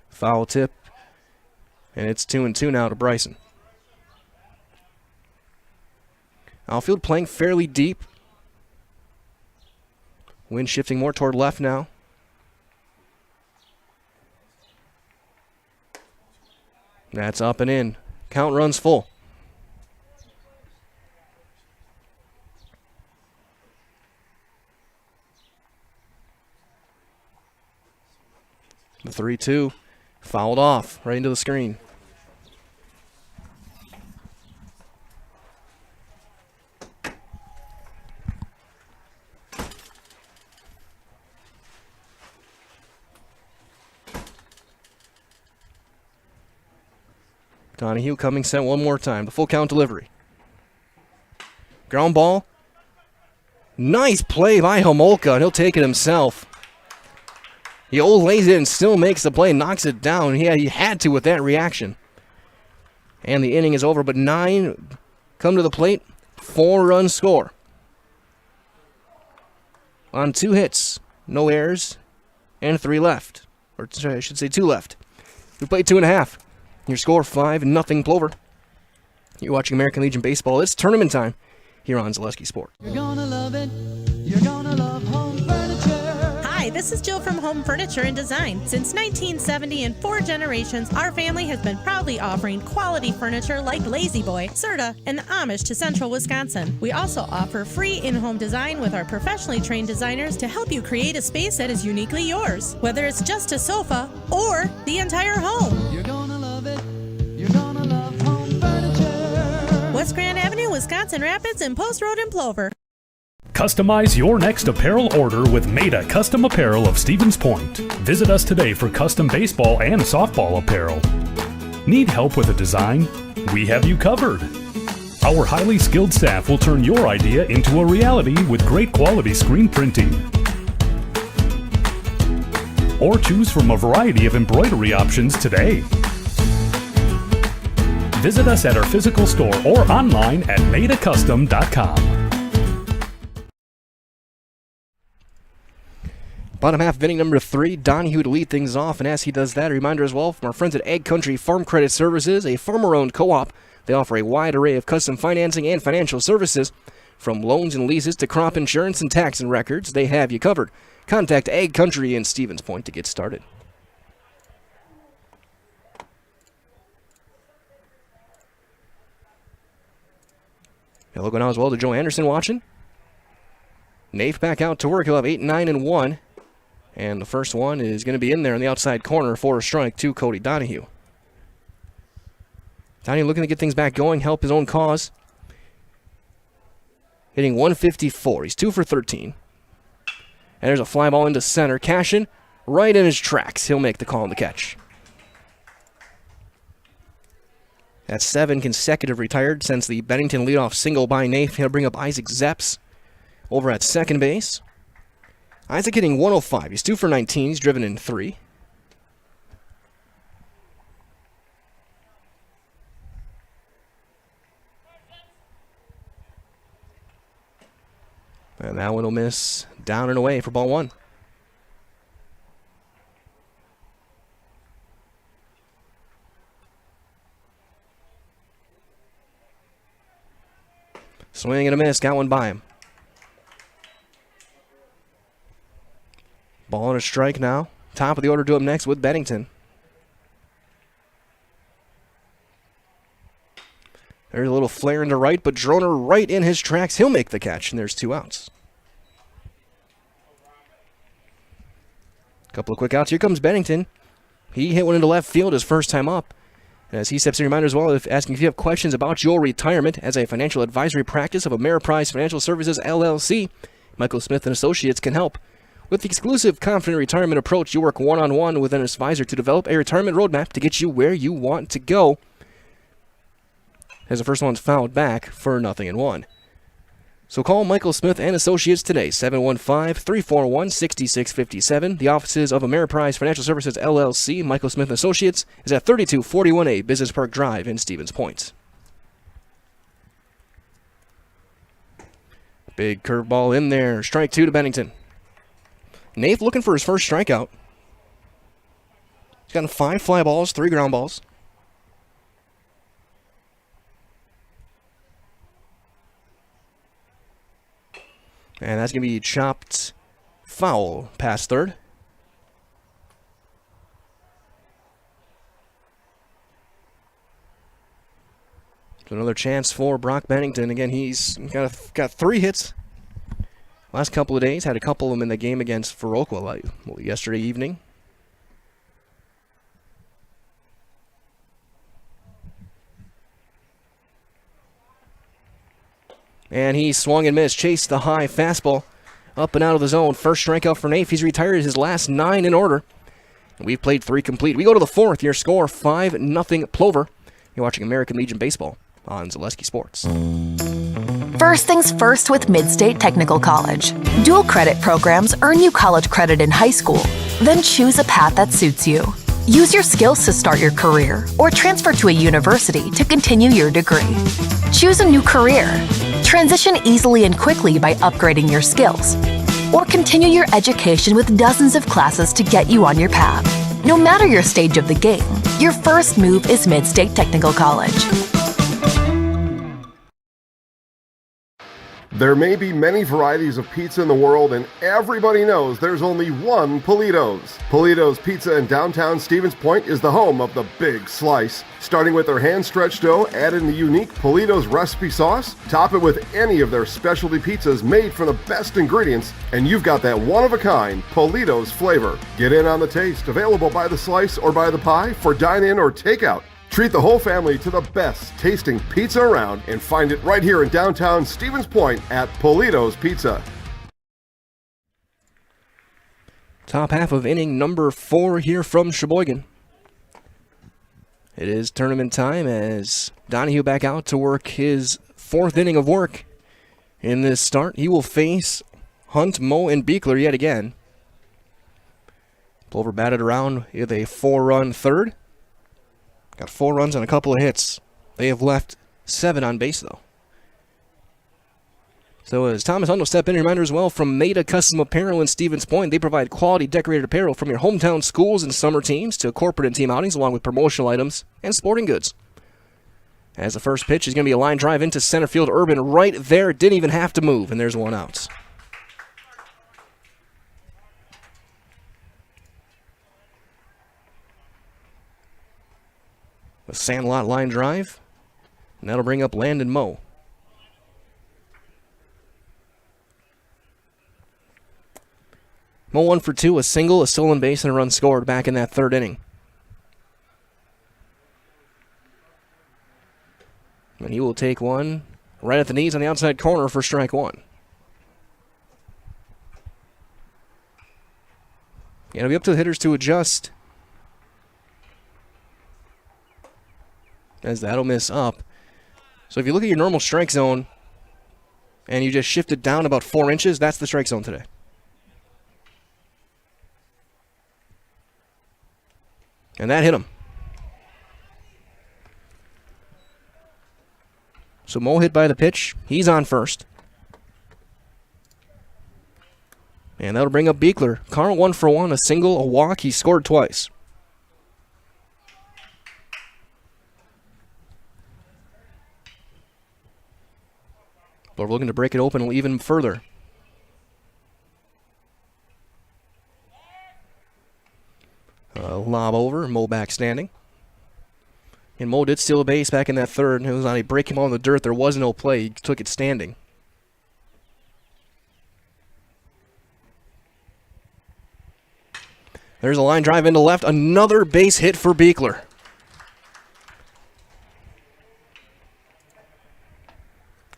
Foul tip. And it's 2-2 now to Bryson. Outfield playing fairly deep. Wind shifting more toward left now. That's up and in. Count runs full. The 3-2 fouled off right into the screen. Donahue coming set one more time. The full count delivery. Ground ball. Nice play by Homolka, and he'll take it himself. He lays it and still makes the play, knocks it down. He had to with that reaction. And the inning is over, but 9 come to the plate. 4-run score. On 2 hits, no errors, and 3 left. Or sorry, I should say 2 left. We played 2.5. Your score 5-0 Plover. You're watching American Legion Baseball. It's tournament time here on Zaleski Sport. You're gonna love it. You're gonna love home furniture. Hi, this is Jill from Home Furniture and Design. Since 1970 and 4 generations, our family has been proudly offering quality furniture like Lazy Boy, Serta, and Amish to Central Wisconsin. We also offer free in-home design with our professionally trained designers to help you create a space that is uniquely yours, whether it's just a sofa or the entire home. You're gonna love it. You're gonna love home furniture. West Grand Avenue, Wisconsin Rapids, and Post Road in Plover. Customize your next apparel order with Maida Custom Apparel of Stevens Point. Visit us today for custom baseball and softball apparel. Need help with a design? We have you covered. Our highly skilled staff will turn your idea into a reality with great quality screen printing. Or choose from a variety of embroidery options today. Visit us at our physical store or online at maidacustom.com. Bottom half of inning number 3, Donahue to lead things off, and as he does that, a reminder as well from our friends at Ag Country Farm Credit Services, a farmer-owned co-op. They offer a wide array of custom financing and financial services. From loans and leases to crop insurance and tax and records, they have you covered. Contact Ag Country in Stevens Point to get started. Hello, going on as well to Joe Anderson watching. Nafe back out to work. He'll have 8, 9, and 1. And the first one is going to be in there in the outside corner for a strike to Cody Donahue. Donahue looking to get things back going, help his own cause. Hitting 154. He's 2 for 13. And there's a fly ball into center. Cashin right in his tracks. He'll make the call on the catch. That's 7 consecutive retired since the Bennington leadoff single by Nafe. He'll bring up Isaac Zepps over at second base. Isaac hitting 105. He's 2 for 19. He's driven in 3. And that one will miss down and away for ball 1. Swing and a miss. Got one by him. Ball and a strike now. Top of the order to him next with Bennington. There's a little flare into right, but Droner right in his tracks. He'll make the catch, and there's 2 outs. Couple of quick outs. Here comes Bennington. He hit one into left field his first time up. And as he steps in, reminder as well, asking if you have questions about your retirement as a financial advisory practice of Ameriprise Financial Services, LLC, Michael Smith and Associates can help. With the exclusive Confident Retirement approach, you work one-on-one with an advisor to develop a retirement roadmap to get you where you want to go. As the first one's fouled back for 0-1. So call Michael Smith and Associates today, 715-341-6657. The offices of Ameriprise Financial Services, LLC, Michael Smith and Associates, is at 3241A Business Park Drive in Stevens Point. Big curveball in there. Strike 2 to Bennington. Nafe looking for his first strikeout. He's gotten 5 fly balls, 3 ground balls. And that's going to be chopped foul past third. So another chance for Brock Bennington. Again, he's got 3 hits last couple of days. Had a couple of them in the game against Viroqua yesterday evening. And he swung and missed. Chased the high fastball up and out of the zone. First strikeout for Nafe. He's retired his last 9 in order. And we've played 3 complete. We go to the 4th. Your score 5-0 Plover. You're watching American Legion Baseball on Zaleski Sports. First things first with Mid-State Technical College. Dual credit programs earn you college credit in high school. Then choose a path that suits you. Use your skills to start your career or transfer to a university to continue your degree. Choose a new career. Transition easily and quickly by upgrading your skills. Or continue your education with dozens of classes to get you on your path. No matter your stage of the game, your first move is Mid-State Technical College. There may be many varieties of pizza in the world, and everybody knows there's only one Polito's. Polito's Pizza in downtown Stevens Point is the home of the Big Slice. Starting with their hand-stretched dough, add in the unique Polito's recipe sauce, top it with any of their specialty pizzas made from the best ingredients, and you've got that one-of-a-kind Polito's flavor. Get in on the taste, available by the slice or by the pie for dine-in or takeout. Treat the whole family to the best tasting pizza around and find it right here in downtown Stevens Point at Polito's Pizza. Top half of inning number 4 here from Sheboygan. It is tournament time as Donahue back out to work his 4th inning of work in this start. He will face Hunt, Moe, and Beekler yet again. Plover batted around with a 4-run third. Got 4 runs and a couple of hits. They have left 7 on base, though. So as Thomas Hunt will step in, a reminder as well from Maida Custom Apparel in Stevens Point. They provide quality decorated apparel from your hometown schools and summer teams to corporate and team outings, along with promotional items and sporting goods. As the first pitch is going to be a line drive into center field. Urban right there. Didn't even have to move, and there's 1 out. A Sandlot line drive, and that'll bring up Landon Moe. Moe 1 for 2, a single, a stolen base, and a run scored back in that 3rd inning. And he will take one right at the knees on the outside corner for strike 1. It'll be up to the hitters to adjust, as that'll miss up. So if you look at your normal strike zone and you just shift it down about 4 inches, that's the strike zone today. And that hit him. So Moe hit by the pitch. He's on first. And that'll bring up Beekler. Carl 1 for 1, a single, a walk. He scored twice. But we're looking to break it open even further. Lob over, Moe back standing. And Moe did steal a base back in that 3rd. It was on a break him on the dirt. There was no play. He took it standing. There's a line drive into left. Another base hit for Beekler.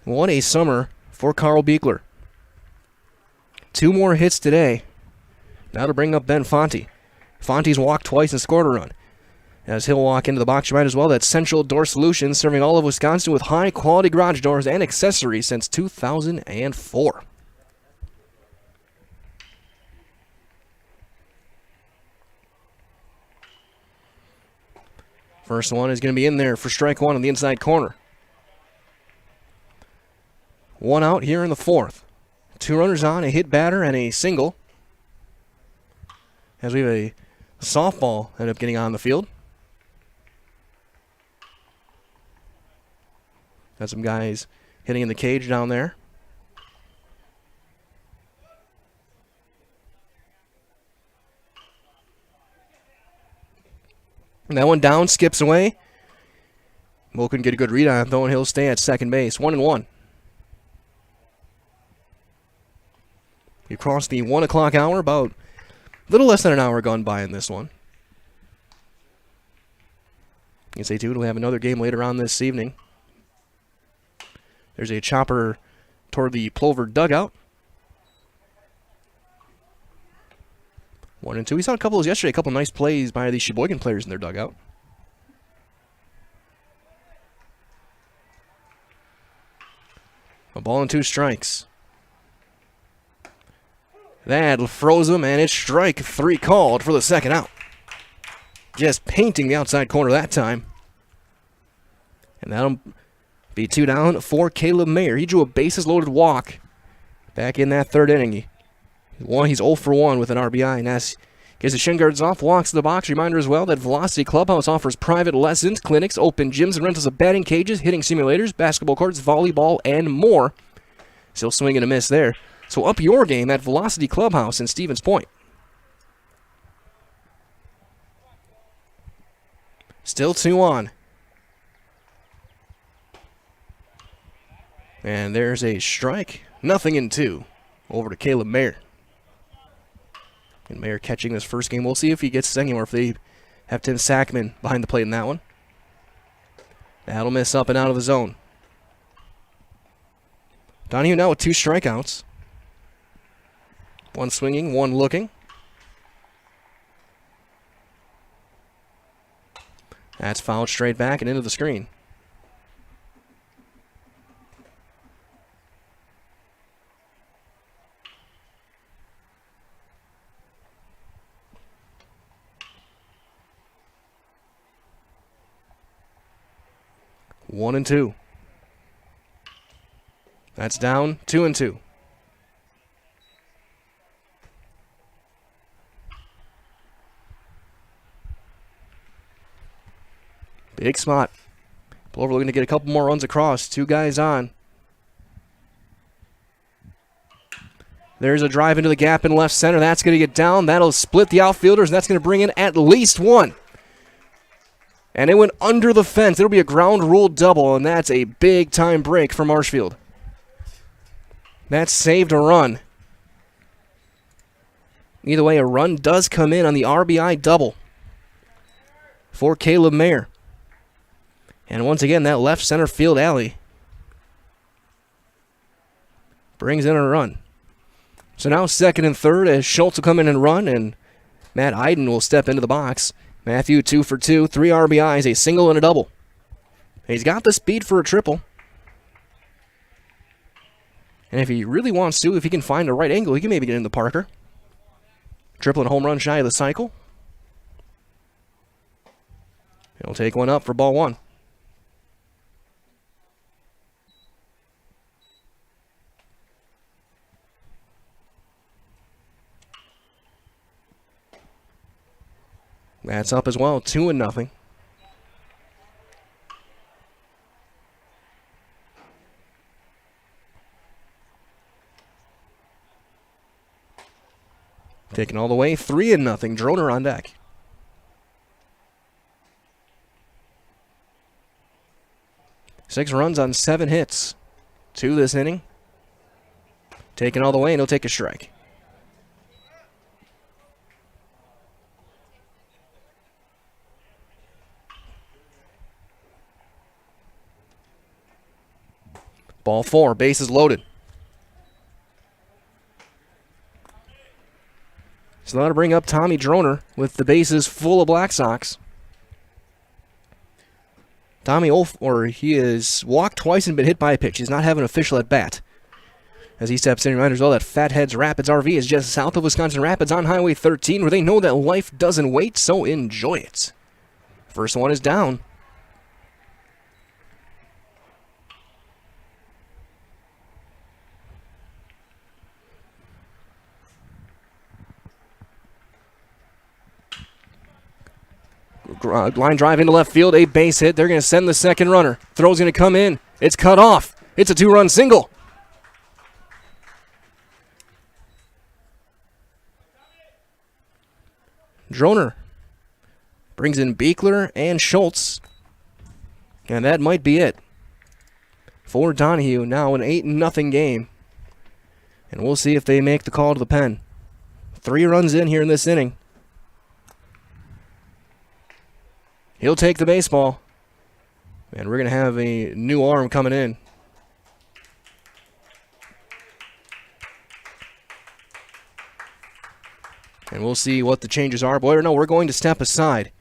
What a summer for Carl Beekler. 2 more hits today. That'll bring up Ben Fonte. Fonte's walked twice and scored a run. As he'll walk into the box, you might as well. That's Central Door Solutions, serving all of Wisconsin with high-quality garage doors and accessories since 2004. First one is going to be in there for strike 1 on the inside corner. 1 out here in the 4th. 2 runners on, a hit batter, and a single. As we have a softball end up getting on the field. Got some guys hitting in the cage down there. And that one down, skips away. Mo couldn't get a good read on it, though, and he'll stay at second base. 1-1. We crossed the 1 o'clock hour, about a little less than an hour gone by in this one. You can say, too, we'll have another game later on this evening. There's a chopper toward the Plover dugout. 1-2. We saw a couple of those yesterday. A couple of nice plays by the Sheboygan players in their dugout. A ball and 2 strikes. That froze him, and it's strike 3 called for the second out. Just painting the outside corner that time. And that'll be 2 down for Caleb Mayer. He drew a bases-loaded walk back in that third inning. He's 0 for 1 with an RBI, and as gets the shin guards off, walks to the box. Reminder as well that Velocity Clubhouse offers private lessons, clinics, open gyms, and rentals of batting cages, hitting simulators, basketball courts, volleyball, and more. Still swing and a miss there. So up your game at Velocity Clubhouse in Stevens Point. Still 2 on. And there's a strike. 0-2 over to Caleb Mayer. And Mayer catching this first game. We'll see if he gets anywhere, if they have Tim Sackman behind the plate in that one. That'll miss up and out of the zone. Donahue now with 2 strikeouts. 1 swinging, 1 looking. That's fouled straight back and into the screen. One and 2. That's down 2-2. Big spot. Plover looking to get a couple more runs across. 2 guys on. There's a drive into the gap in left center. That's going to get down. That'll split the outfielders, and that's going to bring in at least 1. And it went under the fence. It'll be a ground rule double, and that's a big-time break for Marshfield. That saved a run. Either way, a run does come in on the RBI double for Caleb Mayer. And once again, that left center field alley brings in a run. So now second and third as Schultz will come in and run, and Matt Iden will step into the box. Matthew 2 for 2, 3 RBIs, a single and a double. He's got the speed for a triple. And if he really wants to, if he can find the right angle, he can maybe get into Parker. Triple and home run shy of the cycle. He'll take one up for ball 1. That's up as well, 2-0. Taking all the way, 3-0. Droner on deck. Six runs on 7 hits. 2 this inning. Taking all the way, and he'll take a strike. Ball 4, bases loaded. So that'll bring up Tommy Droner with the bases full of Black Sox. Tommy, he has walked twice and been hit by a pitch. He's not having an official at bat. As he steps in, reminders all that Fatheads Rapids RV is just south of Wisconsin Rapids on Highway 13, where they know that life doesn't wait, so enjoy it. First one is down. Line drive into left field, a base hit. They're going to send the second runner. Throw's going to come in. It's cut off. It's a 2-run single. Droner brings in Beekler and Schultz. And that might be it for Donahue. Now an 8-0 game. And we'll see if they make the call to the pen. 3 runs in here in this inning. He'll take the baseball. And we're going to have a new arm coming in. And we'll see what the changes are. Boy, or no, we're going to step aside.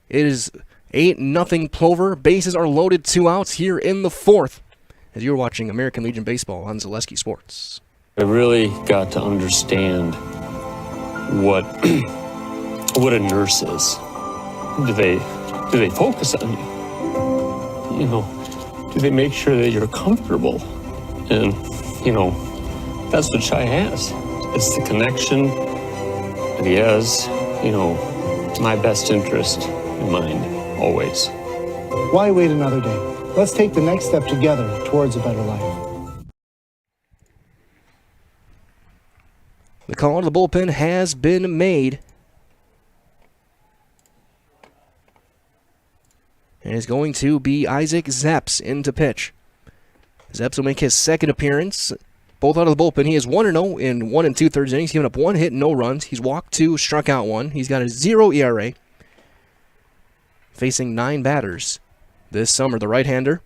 It is 8-0 Plover. Bases are loaded, 2 outs here in the 4th. As you're watching American Legion Baseball on Zaleski Sports. I really got to understand what what a nurse is. Do they focus on you? You know, do they make sure that you're comfortable? And, you know, that's what Shai has. It's the connection that he has, you know, my best interest in mind, always. Why wait another day? Let's take the next step together towards a better life. The call to the bullpen has been made. And it's going to be Isaac Zeps in to pitch. Zeps will make his second appearance, both out of the bullpen. He is 1-0 in 1 2/3 innings, giving up 1 hit, no runs. He's walked 2, struck out 1. He's got a 0 ERA, facing 9 batters this summer. The right-hander.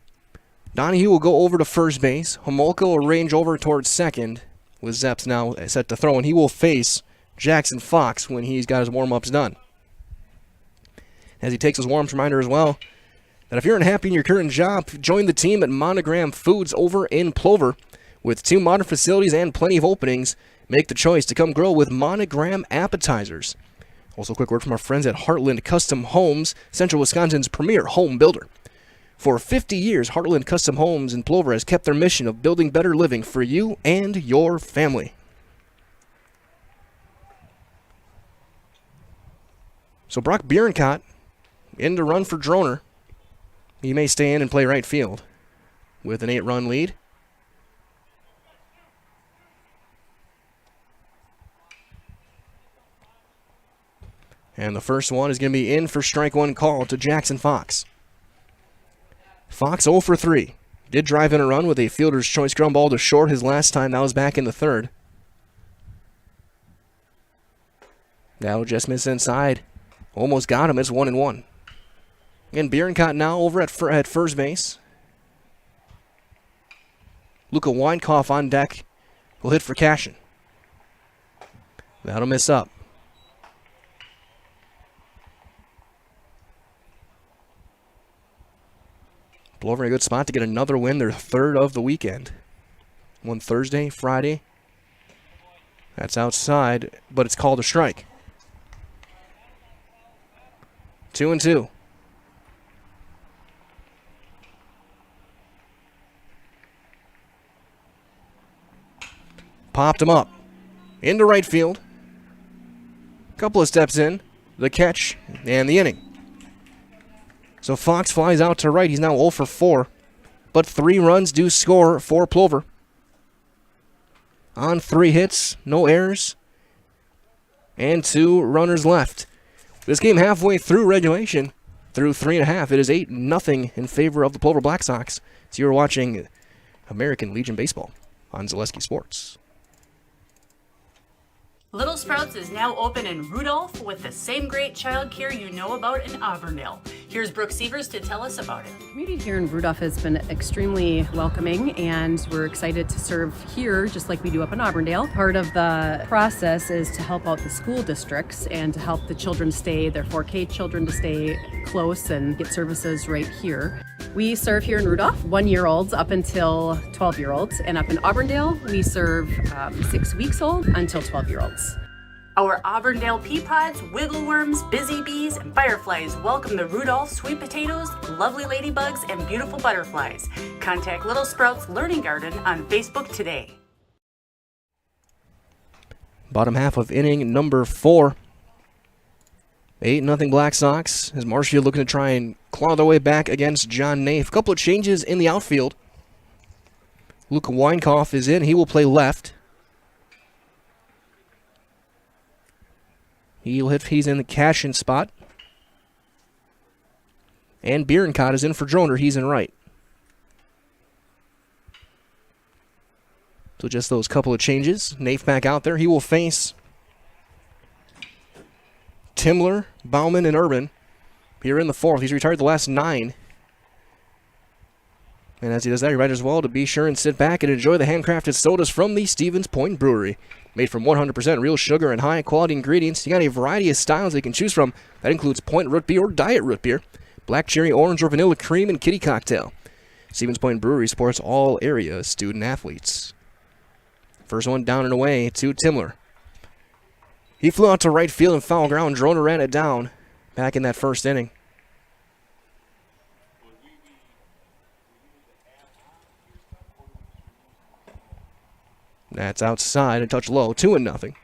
Donahue will go over to first base. Homolka will range over towards second, with Zeps now set to throw, and he will face Jackson Fox when he's got his warm-ups done. As he takes his warm-ups, reminder as well that if you're unhappy in your current job, join the team at Monogram Foods over in Plover. With 2 modern facilities and plenty of openings, make the choice to come grill with Monogram appetizers. Also, a quick word from our friends at Heartland Custom Homes, Central Wisconsin's premier home builder. For 50 years, Heartland Custom Homes in Plover has kept their mission of building better living for you and your family. So Brock Bierencott in to run for Droner. He may stay in and play right field with an 8-run lead. And the first one is going to be in for strike 1 call to Jackson Fox. Fox 0 for 3. Did drive in a run with a fielder's choice ground ball to short his last time. That was back in the 3rd. That'll just miss inside. Almost got him. It's 1-1. Again, Bierencott now over at first base. Luka Weinkauf on deck. Will hit for Cashin. That'll miss up. Plover in a good spot to get another win, their 3rd of the weekend. One Thursday, Friday. That's outside, but it's called a strike. 2-2. Popped him up. Into right field. Couple of steps in. The catch and the inning. So Fox flies out to right. He's now 0 for 4. But 3 runs do score for Plover. On 3 hits, no errors, and 2 runners left. This game halfway through regulation, through 3.5. It is 8-0 in favor of the Plover Black Sox. So you're watching American Legion Baseball on Zaleski Sports. Little Sprouts is now open in Rudolph with the same great childcare you know about in Auburndale. Here's Brooke Sievers to tell us about it. The community here in Rudolph has been extremely welcoming, and we're excited to serve here just like we do up in Auburndale. Part of the process is to help out the school districts and to help the children their 4K children to stay close and get services right here. We serve here in Rudolph 1-year-olds up until 12-year-olds, and up in Auburndale we serve 6 weeks old until 12-year-olds. Our Auburndale pea pods, wiggle worms, busy bees, and fireflies welcome the Rudolph sweet potatoes, lovely ladybugs, and beautiful butterflies. Contact Little Sprouts Learning Garden on Facebook today. Bottom half of inning number 4. 8-0 Black Sox as Marshfield looking to try and claw their way back against John Naif. A couple of changes in the outfield. Luka Weinkauf is in. He will play left. He's in the Cashin spot. And Bierencott is in for Droner. He's in right. So just those couple of changes. Naif back out there. He will face Timler, Bauman, and Urban here in the 4th. He's retired the last 9. And as he does that, he might as well to be sure and sit back and enjoy the handcrafted sodas from the Stevens Point Brewery. Made from 100% real sugar and high-quality ingredients, you got a variety of styles you can choose from. That includes Point root beer or diet root beer, black cherry, orange, or vanilla cream, and kitty cocktail. Stevens Point Brewery supports all area student-athletes. First one down and away to Timler. He flew out to right field and foul ground. Droner ran it down back in that first inning. That's outside, a touch low, 2-0.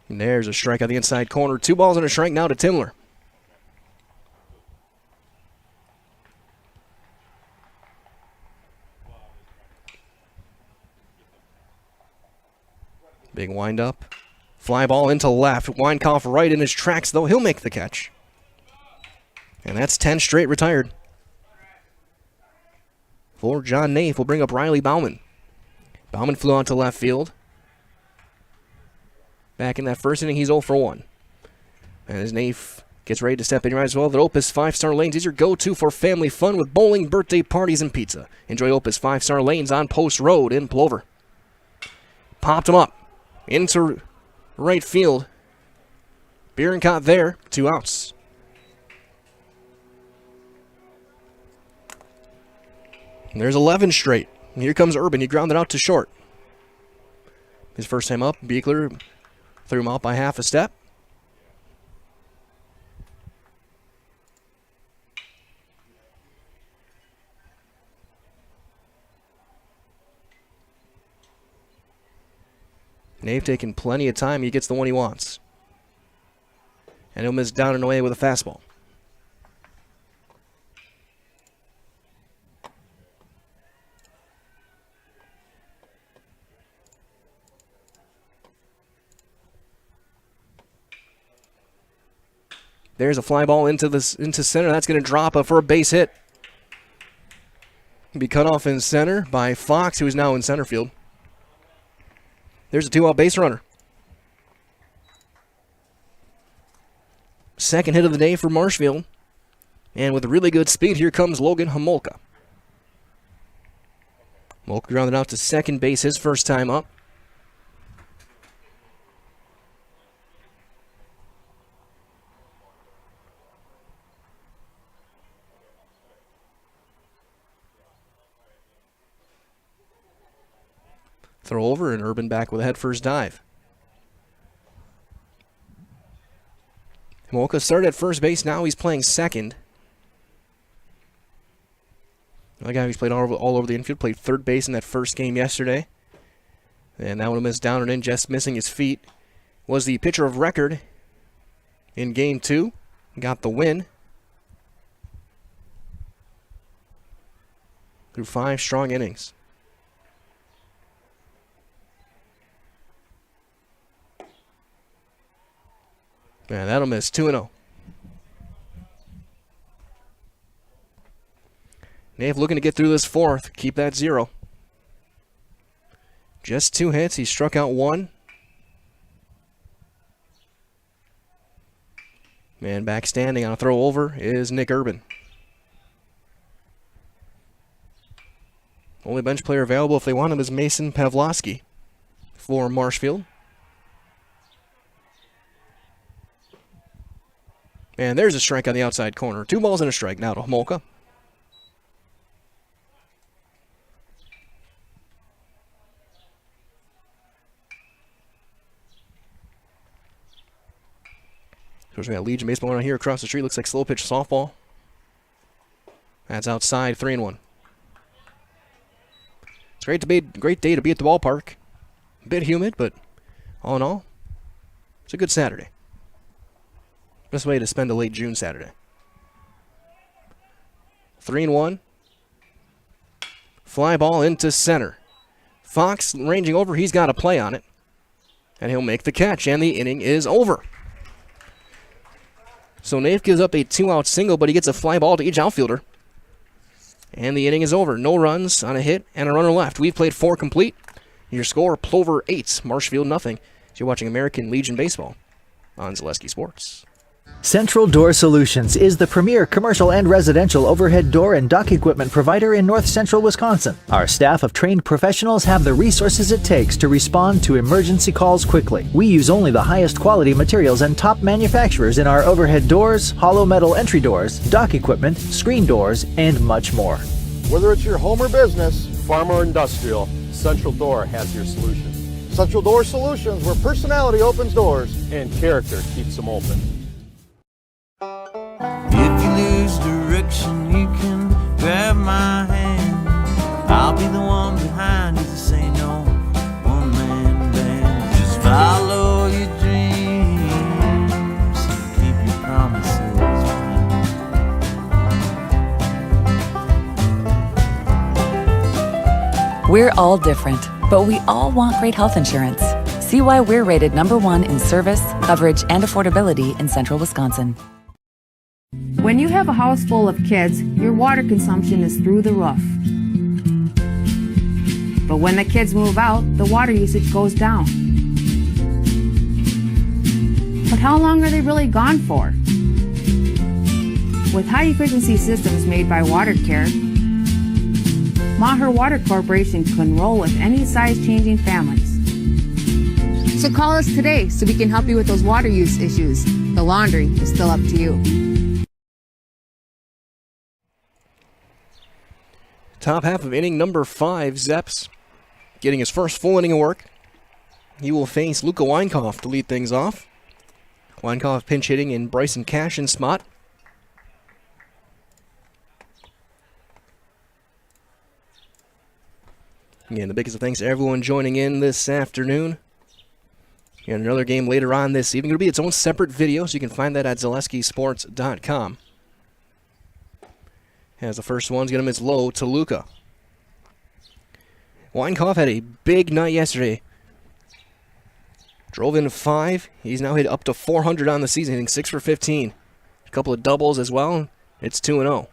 And there's a strike on the inside corner. 2 balls and a strike now to Timler. Big windup. Fly ball into left. Weinkauf right in his tracks, though. He'll make the catch. And that's 10 straight retired. For John Naif will bring up Riley Bauman. Bauman flew out to left field. Back in that first inning, he's 0 for 1. And as Naif gets ready to step in, you might as well. The Opus 5-star lanes is your go-to for family fun with bowling, birthday parties, and pizza. Enjoy Opus 5-star lanes on Post Road in Plover. Popped him up into right field. Bierenkot there, 2 outs. And there's 11 straight. And here comes Urban. He grounded out to short. His first time up, Beekler threw him out by half a step. Nave taking plenty of time. He gets the one he wants. And he'll miss down and away with a fastball. There's a fly ball into center. That's going to drop for a base hit. Be cut off in center by Fox, who is now in center field. There's a 2-out base runner. Second hit of the day for Marshfield. And with really good speed, here comes Logan Homolka. Homolka grounded out to second base his first time up. Throw over and Urban back with a head-first dive. Homolka started at first base. Now he's playing second. Another guy who's played all over the infield. Played third base in that first game yesterday. And that one missed down and in, just missing his feet. Was the pitcher of record in Game 2. Got the win. Through 5 strong innings. Man, that'll miss 2-0. Nave looking to get through this fourth. Keep that 0. Just 2 hits. He struck out 1. Man back standing on a throw over is Nick Urban. Only bench player available if they want him is Mason Pavlovsky for Marshfield. And there's a strike on the outside corner. 2 balls and a strike now to Homolka. So we got Legion baseball right here across the street. Looks like slow pitch softball. That's outside, 3-1. It's great day to be at the ballpark. A bit humid, but all in all, it's a good Saturday. Best way to spend a late June Saturday. 3-1. Fly ball into center. Fox ranging over. He's got a play on it. And he'll make the catch. And the inning is over. So Nave gives up a 2-out single, but he gets a fly ball to each outfielder. And the inning is over. No runs on a hit and a runner left. We've played 4 complete. Your score, Plover 8, Marshfield nothing. You're watching American Legion Baseball on Zaleski Sports. Central Door Solutions is the premier commercial and residential overhead door and dock equipment provider in north central Wisconsin. Our staff of trained professionals have the resources it takes to respond to emergency calls quickly. We use only the highest quality materials and top manufacturers in our overhead doors, hollow metal entry doors, dock equipment, screen doors, and much more. Whether it's your home or business, farm or industrial, Central Door has your solution. Central Door Solutions, where personality opens doors and character keeps them open. If you lose direction, you can grab my hand. I'll be the one behind you to say no one-man band. Just follow your dreams and keep your promises. We're all different, but we all want great health insurance. See why we're rated #1 in service, coverage, and affordability in central Wisconsin. When you have a house full of kids, your water consumption is through the roof. But when the kids move out, the water usage goes down. But how long are they really gone for? With high-efficiency systems made by WaterCare, Maher Water Corporation can roll with any size-changing families. So call us today so we can help you with those water use issues. The laundry is still up to you. Top half of inning number 5, Zeps getting his first full inning of work. He will face Luka Weinkoff to lead things off. Weinkoff pinch hitting in Bryson Cashin's spot. Again, the biggest of thanks to everyone joining in this afternoon. And another game later on this evening. It'll be its own separate video, so you can find that at ZaleskiSports.com. As the first one's going to miss low to Luka. Weinkoff had a big night yesterday. Drove in 5. He's now hit up to 400 on the season, hitting 6 for 15. A couple of doubles as well. It's 2-0.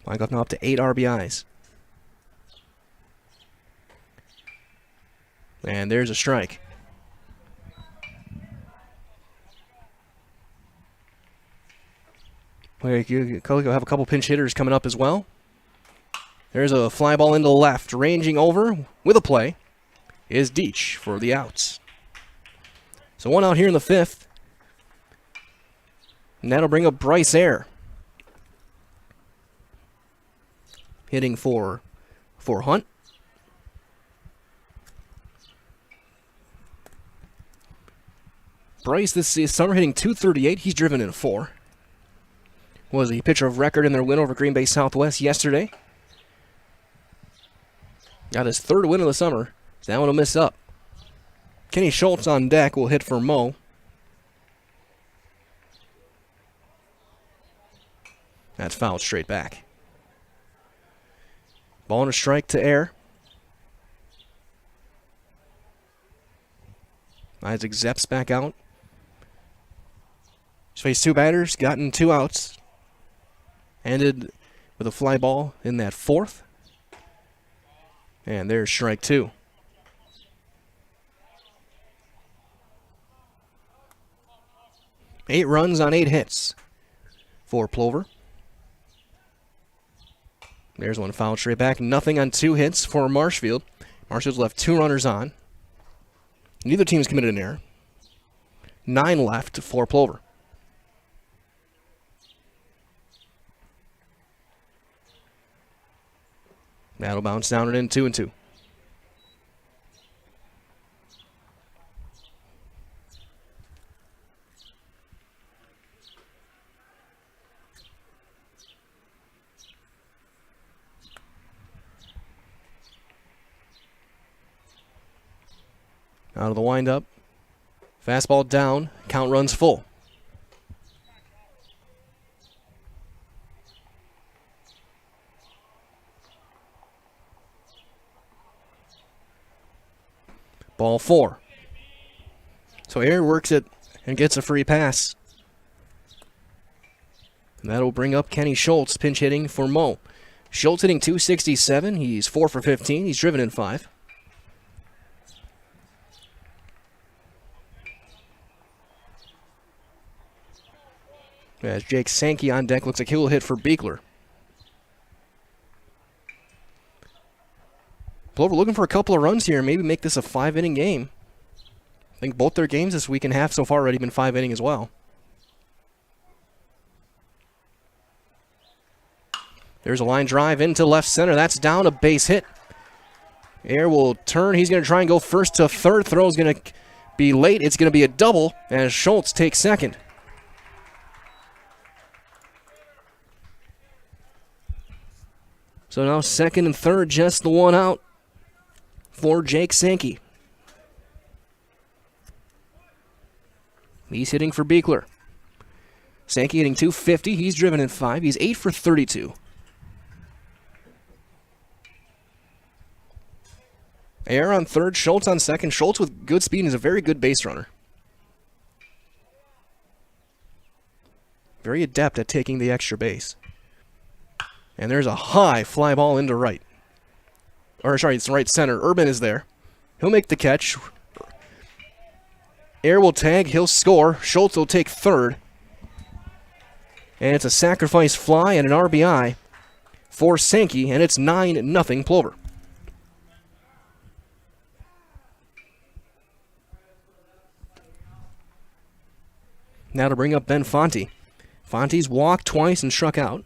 Weinkoff now up to 8 RBIs. And there's a strike. Coleco have a couple pinch hitters coming up as well. There's a fly ball into the left. Ranging over with a play is Deach for the outs. So one out here in the 5th. And that'll bring up Bryce Air. Hitting for Hunt. Bryce this summer hitting .238. He's driven in 4. Was the pitcher of record in their win over Green Bay Southwest yesterday. Got his 3rd win of the summer. So that one will miss up. Kenny Schultz on deck will hit for Mo. That's fouled straight back. Ball and a strike to Air. Isaac Zeps back out. He's faced 2 batters, gotten 2 outs. Ended with a fly ball in that 4th. And there's strike 2. Eight runs on 8 hits for Plover. There's one foul straight back. Nothing on 2 hits for Marshfield. Marshfield's left 2 runners on. Neither team's committed an error. 9 left for Plover. That'll bounce down and in 2-2. Out of the windup. Fastball down. Count runs full. Ball 4. So Air works it and gets a free pass. That'll bring up Kenny Schultz, pinch hitting for Mo. Schultz hitting .267. He's 4 for 15. He's driven in 5. As Jake Sankey on deck, looks like he'll hit for Beekler. Plover looking for a couple of runs here, maybe make this a 5-inning game. I think both their games this week and a half so far already been 5-inning as well. There's a line drive into left center. That's down, a base hit. Air will turn. He's going to try and go first to third. Throw is going to be late. It's going to be a double as Schultz takes second. So now second and third, just the one out for Jake Sankey. He's hitting for Beekler. Sankey hitting .250. He's driven in 5. He's 8 for 32. Air on third, Schultz on second. Schultz with good speed and is a very good base runner. Very adept at taking the extra base. And there's a high fly ball into right. Or, sorry, it's right center. Urban is there. He'll make the catch. Air will tag. He'll score. Schultz will take third. And it's a sacrifice fly and an RBI for Sankey, and it's 9-0 Plover. Now to bring up Ben Fonte. Fonte's walked twice and struck out.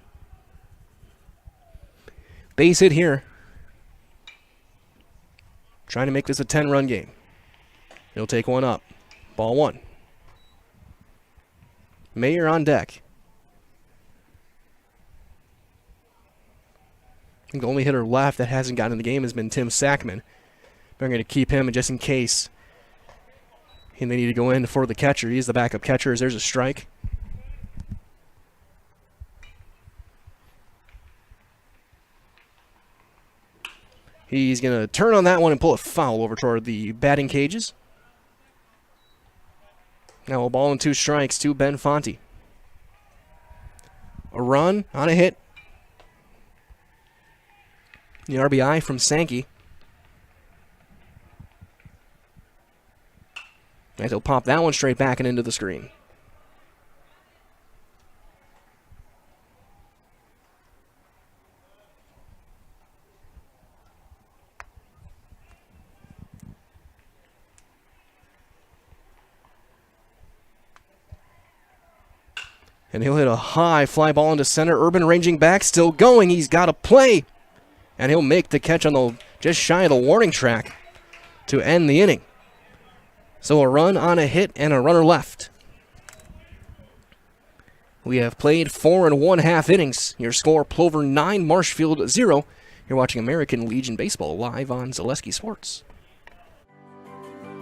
Base hit here. Trying to make this a 10-run game. He'll take one up. Ball 1. Mayer on deck. I think the only hitter left that hasn't gotten in the game has been Tim Sackman. But I'm going to keep him just in case they need to go in for the catcher. He's the backup catcher as there's a strike. He's going to turn on that one and pull a foul over toward the batting cages. Now a ball and 2 strikes to Ben Fonte. A run on a hit. The RBI from Sankey. And he'll pop that one straight back and into the screen. And he'll hit a high fly ball into center. Urban ranging back, still going. He's got a play. And he'll make the catch on the just shy of the warning track to end the inning. So a run on a hit and a runner left. We have played 4 1/2 innings. Your score, Plover 9, Marshfield 0. You're watching American Legion Baseball live on Zaleski Sports.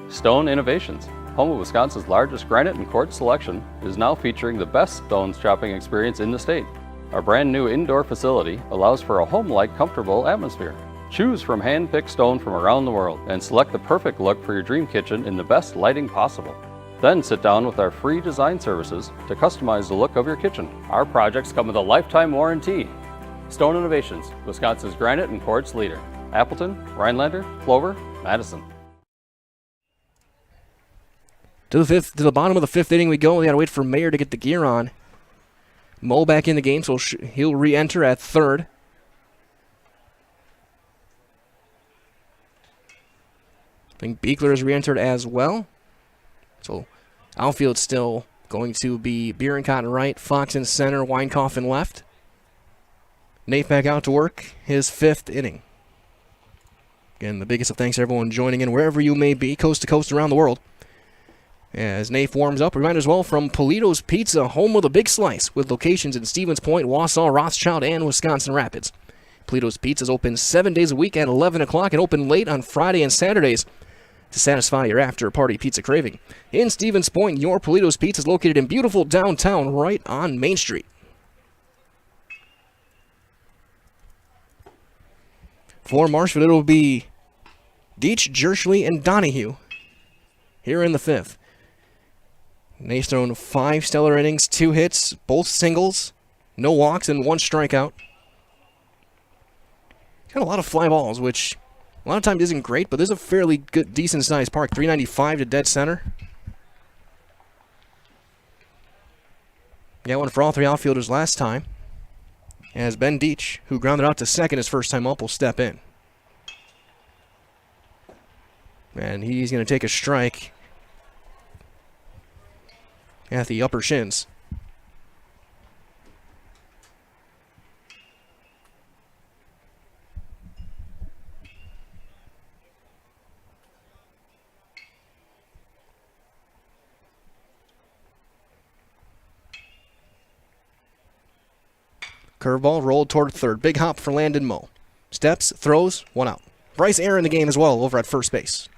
Stone Innovations, home of Wisconsin's largest granite and quartz selection, is now featuring the best stones shopping experience in the state. Our brand new indoor facility allows for a home-like, comfortable atmosphere. Choose from hand-picked stone from around the world and select the perfect look for your dream kitchen in the best lighting possible. Then sit down with our free design services to customize the look of your kitchen. Our projects come with a lifetime warranty. Stone Innovations, Wisconsin's granite and quartz leader. Appleton, Rhinelander, Plover, Madison. To the bottom of the 5th inning we go. We got to wait for Mayer to get the gear on. Mo back in the game, so he'll re-enter at third. I think Beekler is re-entered as well. So outfield still going to be Bierencott in right, Fox in center, Weinkauf in left. Nate back out to work his 5th inning. Again, the biggest of thanks to everyone joining in wherever you may be, coast to coast around the world. As Nath warms up, a reminder as well from Polito's Pizza, home of the big slice, with locations in Stevens Point, Wausau, Rothschild, and Wisconsin Rapids. Polito's Pizza is open 7 days a week at 11 o'clock and open late on Friday and Saturdays to satisfy your after-party pizza craving. In Stevens Point, your Polito's Pizza is located in beautiful downtown right on Main Street. For Marshfield, it will be Deitch, Jerschley, and Donahue here in the 5th. Nate's thrown 5 stellar innings, 2 hits, both singles, No walks and 1 strikeout. Got a lot of fly balls, which a lot of times isn't great, but this is a fairly good, decent-sized park. 395 to dead center. Got one for all 3 outfielders last time. As Ben Deach, who grounded out to second his first time up, will step in. And he's going to take a strike at the upper shins. Curveball rolled toward third. Big hop for Landon Moe. Steps, throws, 1 out. Bryce Ayer in the game as well over at first base.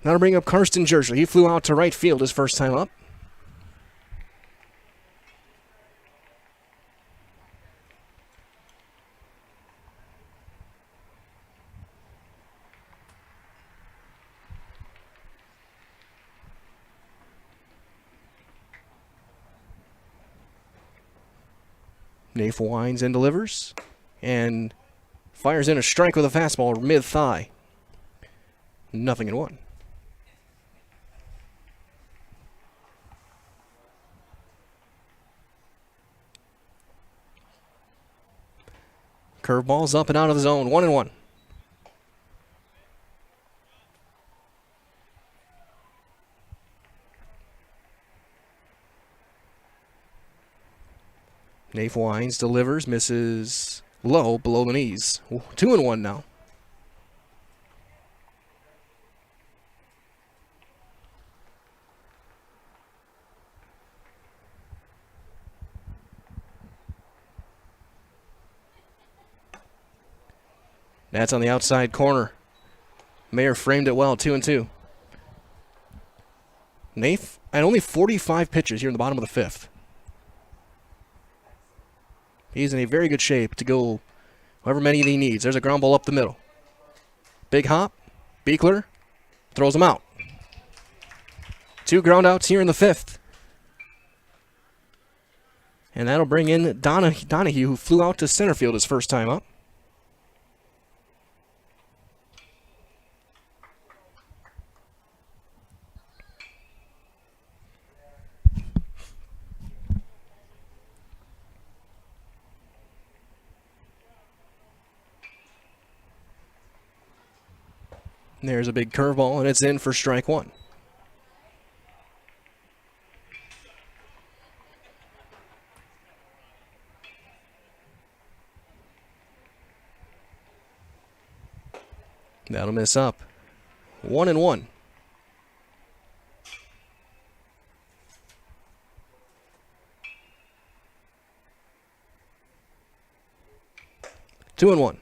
Now to bring up Karsten Jersey. He flew out to right field his first time up. Nafe winds and delivers, and fires in a strike with a fastball mid-thigh. 0-1. Curveball's up and out of the zone. 1-1. Nafe winds, delivers, misses low, below the knees. 2-1 now. That's on the outside corner. Mayer framed it well, 2-2. Nafe at only 45 pitches here in the bottom of the 5th. He's in a very good shape to go however many he needs. There's a ground ball up the middle. Big hop. Beekler throws him out. 2 ground outs here in the 5th. And that'll bring in Donahue, who flew out to center field his first time up. There's a big curveball, and it's in for strike 1. That'll miss up. 1-1. Two and one.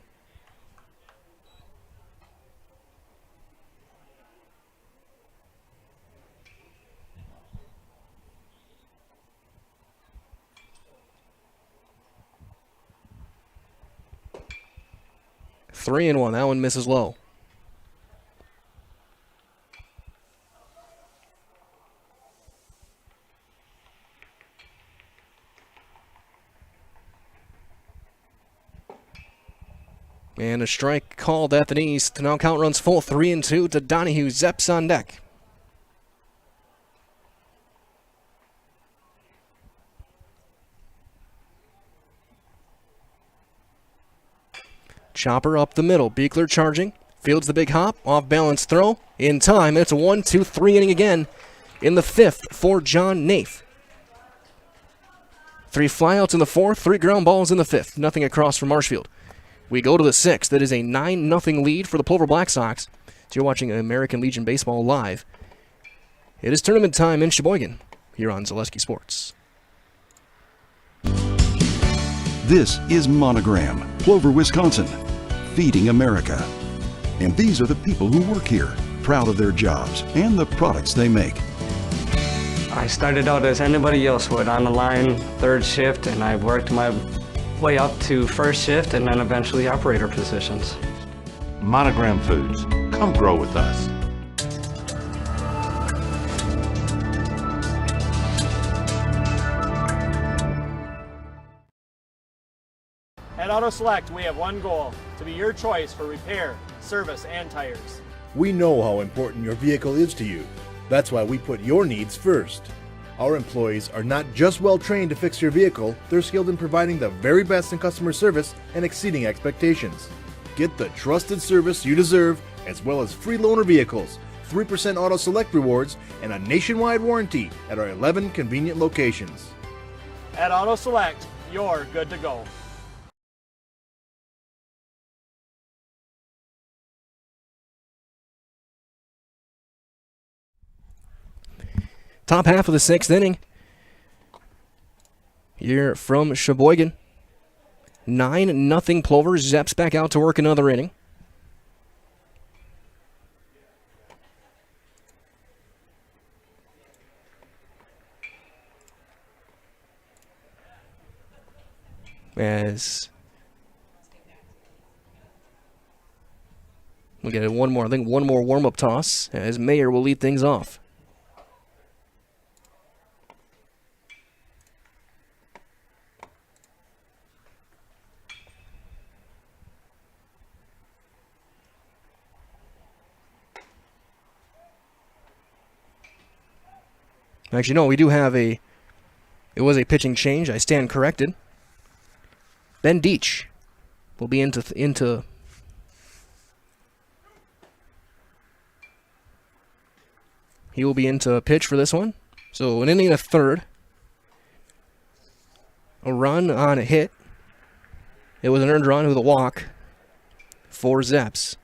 Three and one. That one misses low. And a strike called at the knees. To now count runs full. 3-2 to Donahue. Zeps on deck. Chopper up the middle. Beekler charging. Fields the big hop. Off balance throw. In time. It's a 1-2-3 inning again in the 5th for John Nafe. 3 flyouts in the 4th. 3 ground balls in the 5th. Nothing across from Marshfield. We go to the 6th. That is a 9-0 lead for the Plover Black Sox. So you're watching American Legion Baseball live. It is tournament time in Sheboygan here on Zaleski Sports. This is Monogram, Plover, Wisconsin, feeding America. And these are the people who work here, proud of their jobs and the products they make. I started out as anybody else would, on the line, 3rd shift, and I worked my way up to 1st shift and then eventually operator positions. Monogram Foods, come grow with us. At Auto Select, we have one goal: to be your choice for repair, service, and tires. We know how important your vehicle is to you. That's why we put your needs first. Our employees are not just well trained to fix your vehicle, they're skilled in providing the very best in customer service and exceeding expectations. Get the trusted service you deserve, as well as free loaner vehicles, 3% Auto Select rewards, and a nationwide warranty at our 11 convenient locations. At Auto Select, you're good to go. Top half of the 6th inning. Here from Sheboygan. 9-0 Plover. Zeps back out to work another inning. As we get one more warm-up toss as Mayer will lead things off. Actually, no, we do have it was a pitching change. I stand corrected. Ben Deach will be into he will be into pitch for this one. So an inning and a third. A run on a hit. It was an earned run with a walk for Zeps.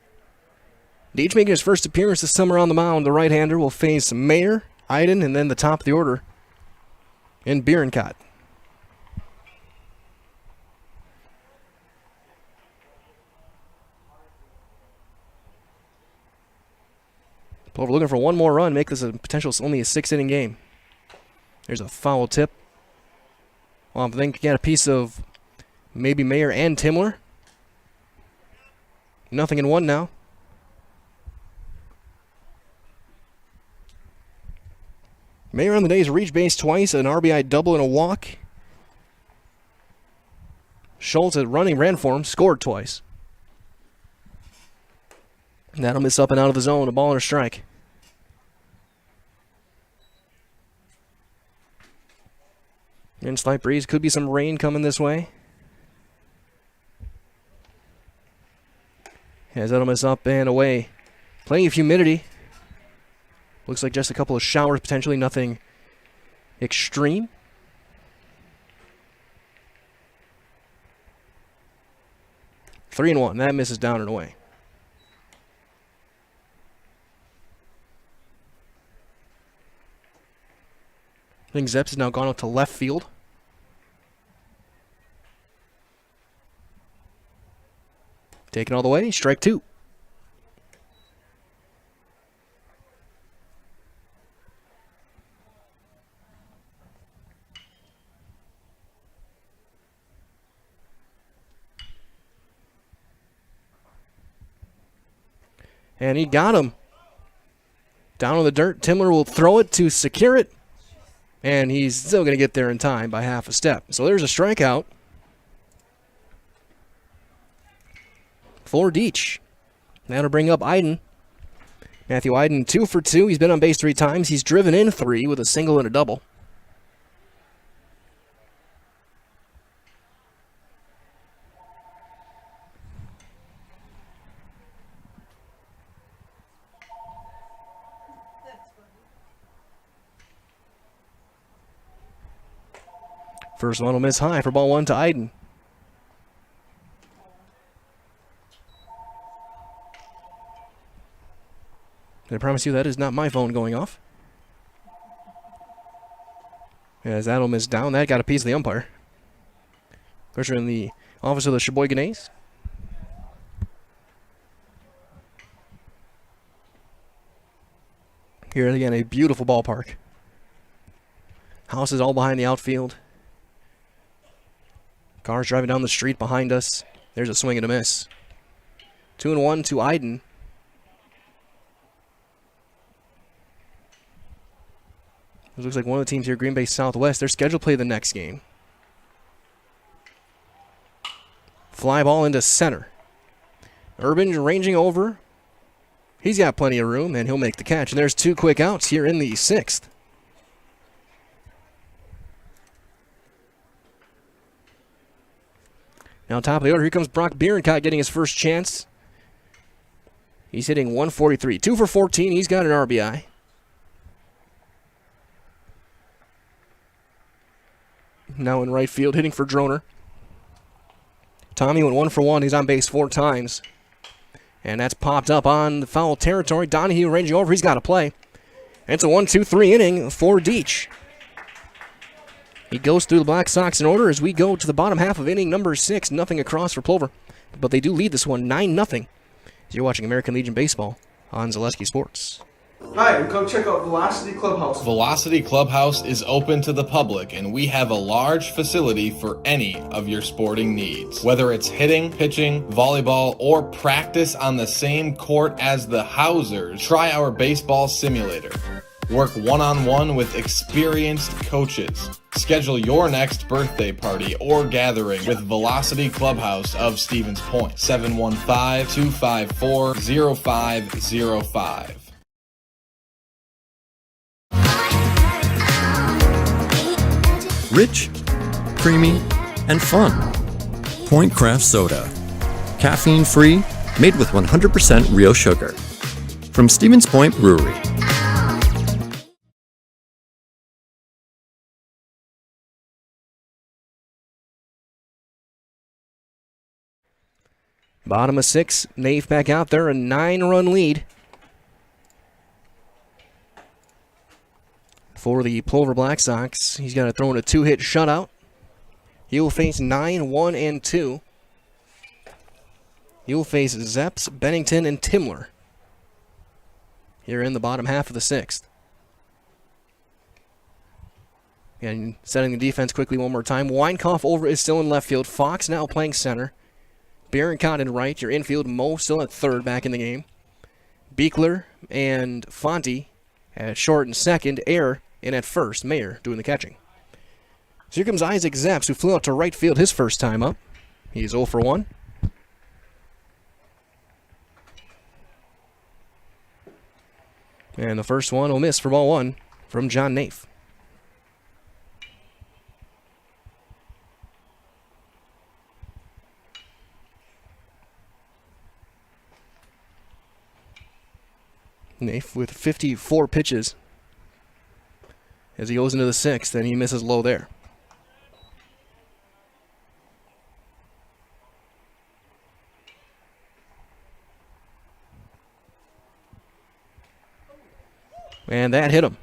Deach making his first appearance this summer on the mound. The right-hander will face Mayer, Iden, and then the top of the order in Bierencott. Plover looking for one more run, make this a potential only a 6-inning game. There's a foul tip. Well, I think get a piece of maybe Mayer and Timler. Nothing in one now. Mayer on the day has reached base twice, an RBI double and a walk. Schultz ran for him, scored twice. That'll miss up and out of the zone, a ball and a strike. And slight breeze, could be some rain coming this way. As that'll miss up and away. Plenty of humidity. Looks like just a couple of showers potentially, nothing extreme. Three and one, that misses down and away. I think Zeps has now gone out to left field. Taken all the way, strike two. And he got him. Down on the dirt, Timler will throw it to secure it. And he's still going to get there in time by half a step. So there's a strikeout for Deach. That'll bring up Iden. Matthew Iden, 2 for 2. He's been on base 3 times. He's driven in 3 with a single and a double. First one will miss high for ball 1 to Iden. I promise you that is not my phone going off. As that'll miss down, that got a piece of the umpire. First, we're in the office of the Sheboygan A's. Here again, a beautiful ballpark. Houses all behind the outfield. Cars driving down the street behind us. There's a swing and a miss. 2-1 to Iden. It looks like one of the teams here, Green Bay Southwest, they're scheduled to play the next game. fly ball into center. Urban ranging over. He's got plenty of room, and he'll make the catch. And there's 2 quick outs here in the 6th. Now top of the order, here comes Brock Bierencott getting his first chance. He's hitting 143. 2 for 14. He's got an RBI. Now in right field, hitting for Droner. Tommy went 1 for 1. He's on base 4 times. And that's popped up on the foul territory. Donahue ranging over. He's got to play. And it's a 1-2-3 inning for Deach. He goes through the Black Sox in order as we go to the bottom half of inning number 6. Nothing across for Plover. But they do lead this one 9-0. You're watching American Legion Baseball on Zaleski Sports. Hi, come check out Velocity Clubhouse. Velocity Clubhouse is open to the public, and we have a large facility for any of your sporting needs. Whether it's hitting, pitching, volleyball, or practice on the same court as the Housers, try our baseball simulator. Work one-on-one with experienced coaches. Schedule your next birthday party or gathering with Velocity Clubhouse of Stevens Point. 715-254-0505. Rich, creamy, and fun. Point Craft Soda. Caffeine-free, made with 100% real sugar. From Stevens Point Brewery. Bottom of 6, Nave back out there, a 9-run lead for the Plover Black Sox. He's got to throw in a 2-hit shutout. He will face 9-1-2. He will face Zeps, Bennington, and Timler here in the bottom half of the 6th. And setting the defense quickly one more time. Weinkauf over is still in left field. Fox now playing center. Bierencott in right. Your infield, Mo still at third back in the game. Beekler and Fonte at short and second. Air in at first. Mayer doing the catching. So here comes Isaac Zeps, who flew out to right field his first time up. He's 0 for 1. And the first one will miss for ball 1 from John Nafe. Nafe with 54 pitches as he goes into the 6th, and he misses low there. And that hit him.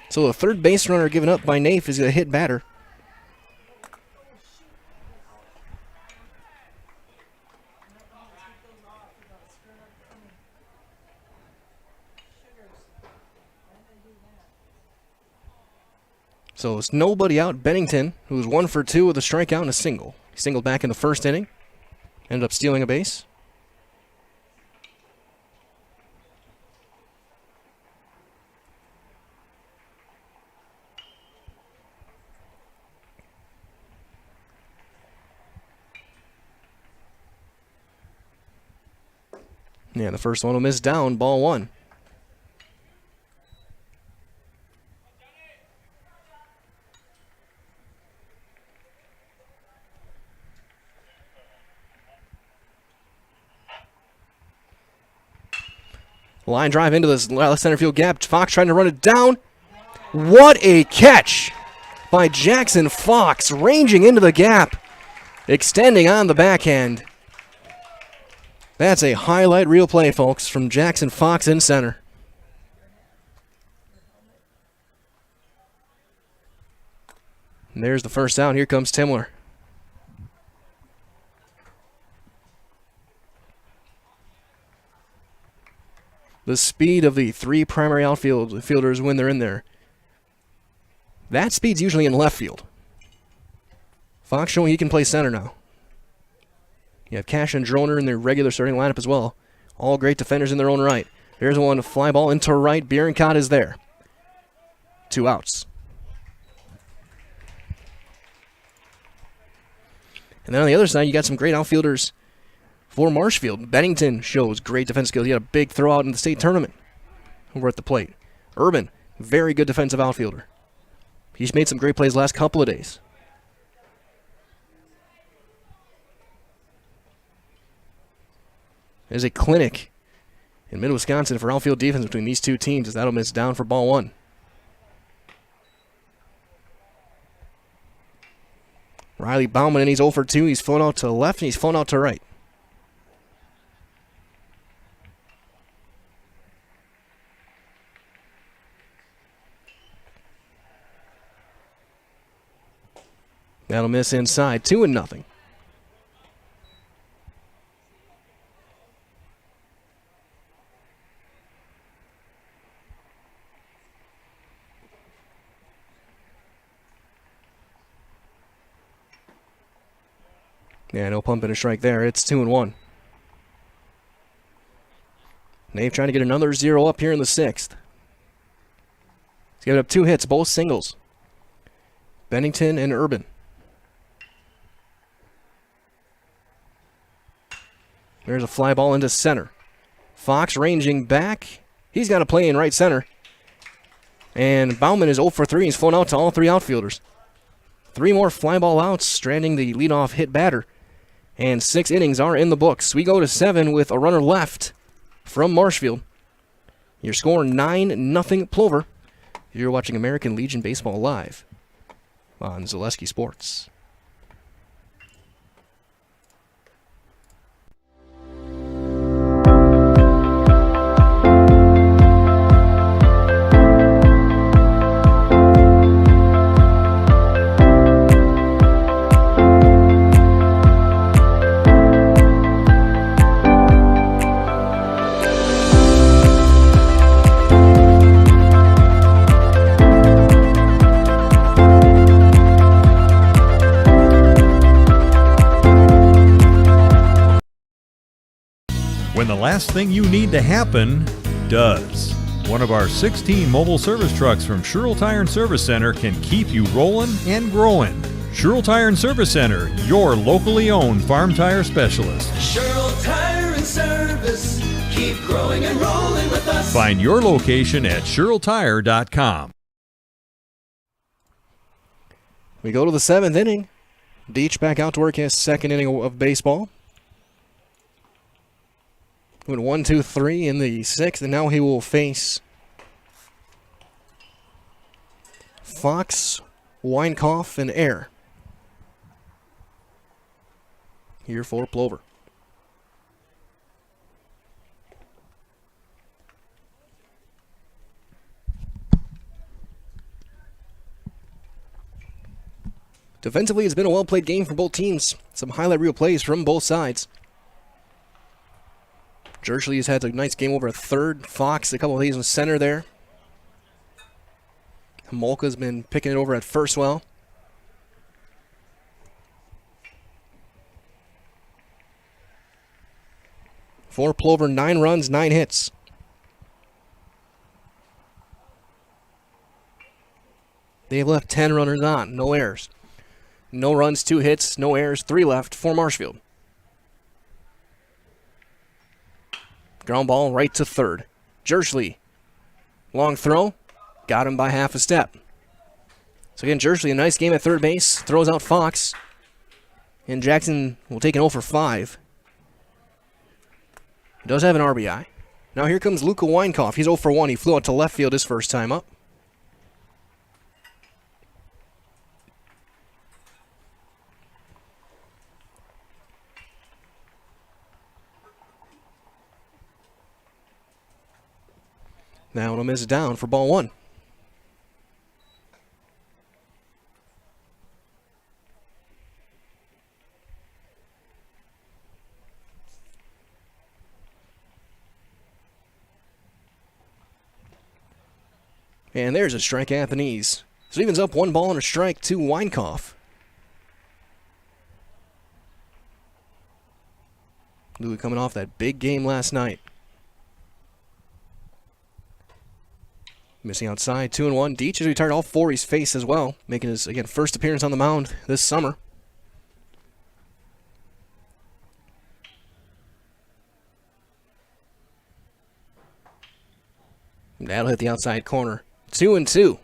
So the third base runner given up by Nafe is a hit batter. So it's nobody out. Bennington, who's 1 for 2 with a strikeout and a single. He singled back in the first inning. Ended up stealing a base. Yeah, the first one will miss down, ball 1. Line drive into this left center field gap. Fox trying to run it down. What a catch by Jackson Fox, ranging into the gap, extending on the backhand. That's a highlight reel play, folks, from Jackson Fox in center. And there's the first out. Here comes Timler. The speed of the 3 primary outfielders when they're in there. That speed's usually in left field. Fox showing he can play center now. You have Cash and Droner in their regular starting lineup as well. All great defenders in their own right. There's one fly ball into right. Bierencott is there. 2 outs. And then on the other side, you got some great outfielders for Marshfield. Bennington shows great defense skills. He had a big throw out in the state tournament over at the plate. Urban, very good defensive outfielder. He's made some great plays last couple of days. There's a clinic in mid-Wisconsin for outfield defense between these two teams as that'll miss down for ball one. Riley Bauman, and he's 0 for 2. He's flown out to left, and he's flown out to right. That'll miss inside, 2-0. Yeah, no pump and a strike there. It's 2-1. Nave trying to get another 0 up here in the 6th. He's given up 2 hits, both singles. Bennington and Urban. There's a fly ball into center. Fox ranging back. He's got a play in right center. And Bauman is 0 for 3. He's flown out to all 3 outfielders. 3 more fly ball outs, stranding the leadoff hit batter. And 6 innings are in the books. We go to 7 with a runner left from Marshfield. Your score 9-0 Plover. You're watching American Legion Baseball live on Zaleski Sports. When the last thing you need to happen does. One of our 16 mobile service trucks from Sherrill Tire and Service Center can keep you rolling and growing. Sherrill Tire and Service Center, your locally owned farm tire specialist. Sherrill Tire and Service, keep growing and rolling with us. Find your location at SherrillTire.com. We go to the 7th inning. Deach back out to work his 2nd inning of baseball. Went 1, 2, 3 in the 6th, and now he will face Fox, Weinkoff, and Air here for Plover. Defensively, it's been a well-played game for both teams. Some highlight reel plays from both sides. Jersley has had a nice game over at third. Fox, a couple of these in center there. Molka's been picking it over at first well. For Plover, 9 runs, 9 hits. They have left 10 runners on, no errors. No runs, 2 hits, no errors, 3 left for Marshfield. Ground ball right to third. Jersley, long throw, got him by half a step. So again, Jersley, a nice game at third base, throws out Fox, and Jackson will take an 0 for 5. He does have an RBI. Now here comes Luka Weinkoff. He's 0 for 1. He flew out to left field his first time up. Now it'll miss down for ball 1. And there's a strike at the knees. Stevens up 1 ball and a strike to Weinkoff. Louis coming off that big game last night. Missing outside, 2-1. Deach has retired all 4 he's faced as well, making his, again, first appearance on the mound this summer. That'll hit the outside corner. 2-2.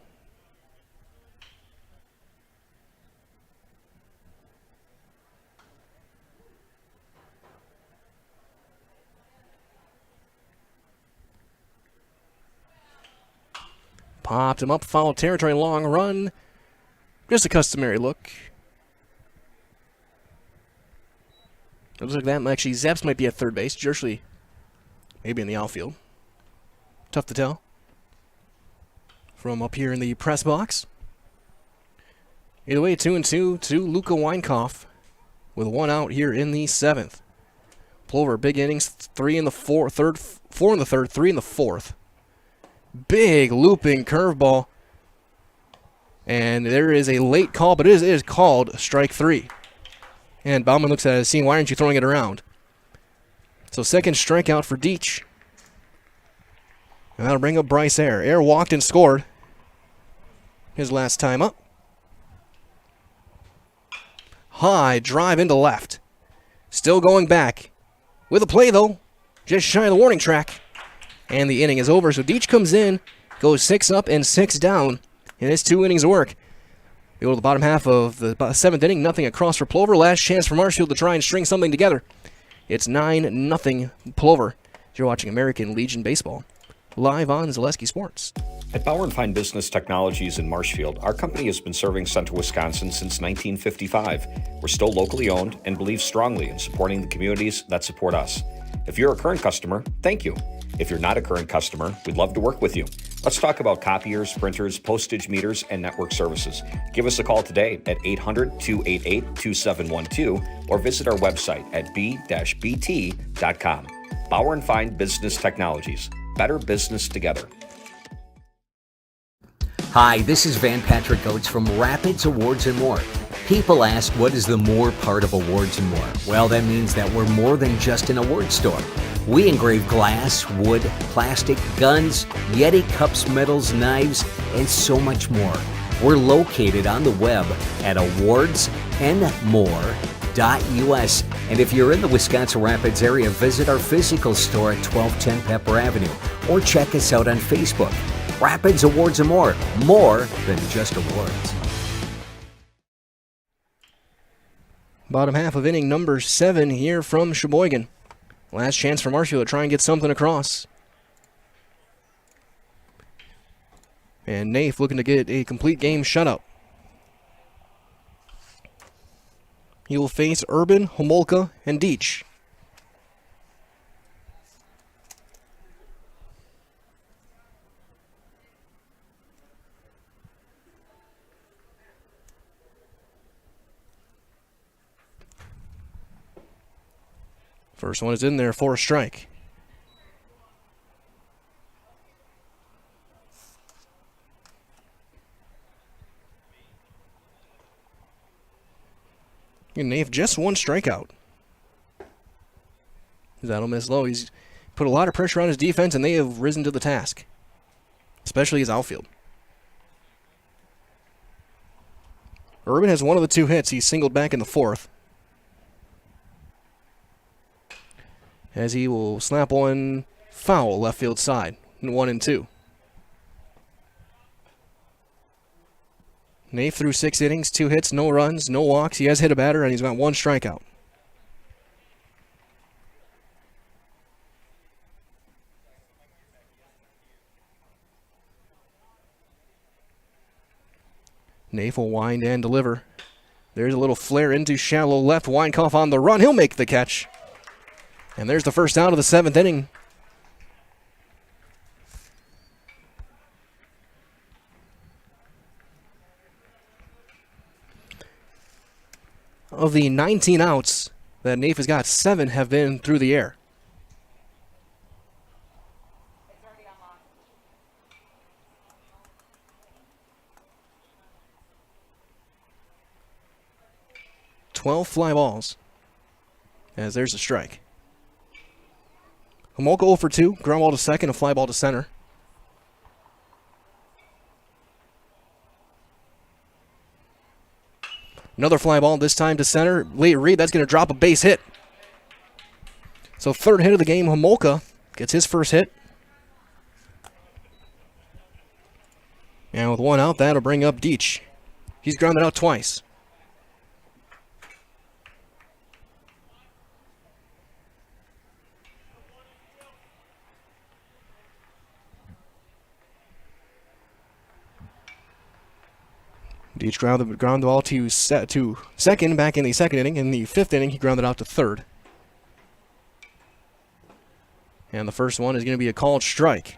Popped him up, foul territory, long run. Just a customary look. It looks like that. Actually, Zaps might be at third base. Jersley maybe in the outfield. Tough to tell. From up here in the press box. Either way, 2-2 to Luka Weinkauf with 1 out here in the 7th. Plover, big innings, 3 in the 4 in the third, 3 in the 4th. Big looping curveball. And there is a late call, but it is called strike 3. And Bauman looks at it, seeing why aren't you throwing it around? So second strikeout for Deach. And that'll bring up Bryce Ayer. Ayer walked and scored his last time up. High drive into left. Still going back. With a play, though. Just shy of the warning track. And the inning is over. So Deach comes in, goes 6 up and 6 down in his 2 innings of work. We go to the bottom half of the 7th inning. Nothing across for Plover. Last chance for Marshfield to try and string something together. It's 9-0 Plover. You're watching American Legion Baseball live on Zaleski Sports. At Bauer & Fine Business Technologies in Marshfield, our company has been serving Central Wisconsin since 1955. We're still locally owned and believe strongly in supporting the communities that support us. If you're a current customer, thank you. If you're not a current customer, we'd love to work with you. Let's talk about copiers, printers, postage meters, and network services. Give us a call today at 800-288-2712 or visit our website at b-bt.com. Bauer & Fine Business Technologies. Better business together. Hi, this is Van Patrick Oates from Rapids Awards and More. People ask, what is the more part of Awards and More? Well, that means that we're more than just an award store. We engrave glass, wood, plastic, guns, Yeti cups, medals, knives, and so much more. We're located on the web at awardsandmore.us. And if you're in the Wisconsin Rapids area, visit our physical store at 1210 Pepper Avenue or check us out on Facebook. Rapids Awards and More than just awards. Bottom half of inning number 7 here from Sheboygan. Last chance for Marshfield to try and get something across. And Naif looking to get a complete game shutout. He will face Urban, Homolka, and Deach. First one is in there for a strike. And Naif just 1 strikeout. That'll miss low. He's put a lot of pressure on his defense, and they have risen to the task, especially his outfield. Urban has 1 of the 2 hits. He's singled back in the 4th. As he will slap one foul left field side, 1-2. Naif threw 6 innings, 2 hits, no runs, no walks. He has hit a batter, and he's got 1 strikeout. Naif will wind and deliver. There's a little flare into shallow left. Weinkauf on the run. He'll make the catch. And there's the first out of the 7th inning. Of the 19 outs that Naif has got, 7 have been through the air. "12 fly balls." As there's a strike. Homolka 0 for 2, ground ball to second, a fly ball to center. Another fly ball, this time to center. Lee Reed, that's going to drop a base hit. So 3rd hit of the game, Homolka gets his first hit. And with one out, that'll bring up Deach. He's grounded out twice. Deach ground the ball to second back in the second inning. In the fifth inning, he grounded out to third. And the first one is going to be a called strike.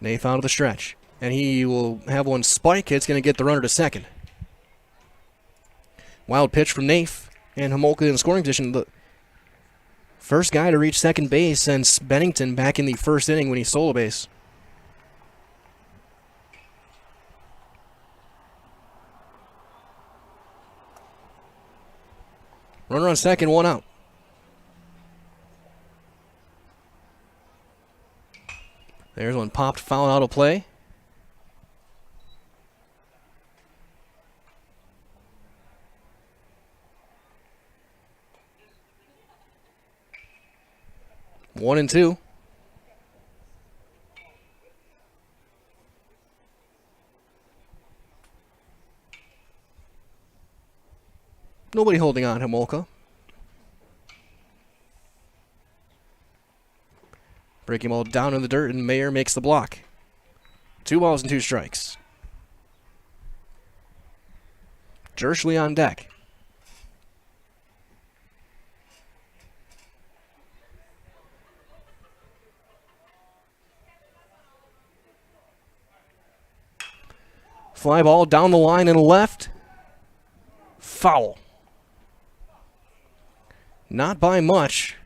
Nath out of the stretch. And he will have one spike. It's going to get the runner to second. Wild pitch from Nath. And Homolka in scoring position. The first guy to reach second base since Bennington back in the first inning when he stole a base. Runner on second, one out. There's one popped foul out of play. 1-2. Nobody holding on Homolka. Breaking ball down in the dirt, and Mayer makes the block. 2 balls and 2 strikes. Jerschley on deck. Fly ball down the line and left. Foul. Not by much.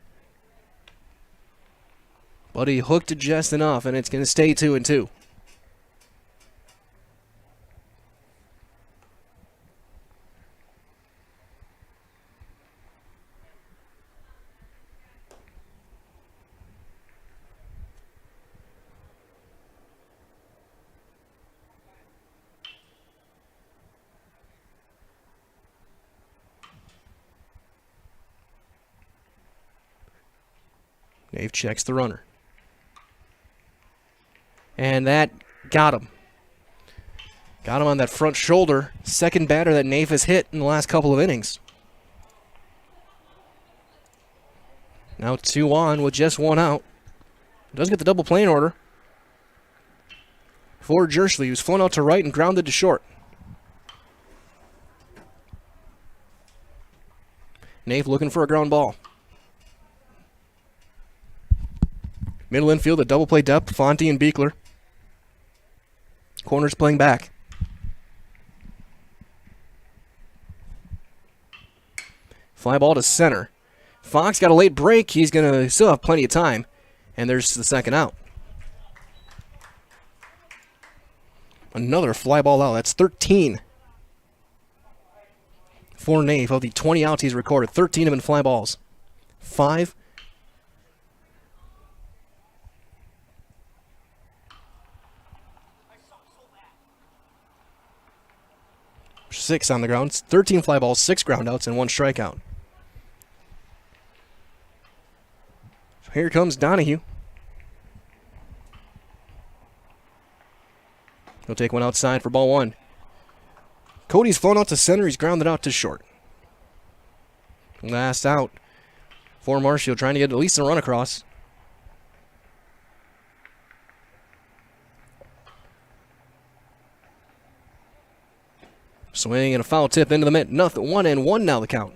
But he hooked it just enough, and it's going to stay 2-2. Dave checks the runner. And that got him. Got him on that front shoulder. Second batter that Naif has hit in the last couple of innings. Now 2 on with just 1 out. Does get the double play in order. For Jerschley, who's flown out to right and grounded to short. Naif looking for a ground ball. Middle infield, a double play depth, Fonte and Beekler. Corners playing back. Fly ball to center. Fox got a late break. He's going to still have plenty of time. And there's the second out. Another fly ball out. That's 13 for Nave. Of the 20 outs he's recorded, 13 of them in fly balls. 5. Six on the ground. 13 fly balls, 6 ground outs, and 1 strikeout. So here comes Donahue. He'll take one outside for ball 1. Cody's flown out to center. He's grounded out to short. Last out for Marshfield, trying to get at least a run across. Swing and a foul tip into the mitt. Nothing. 1-1 now the count.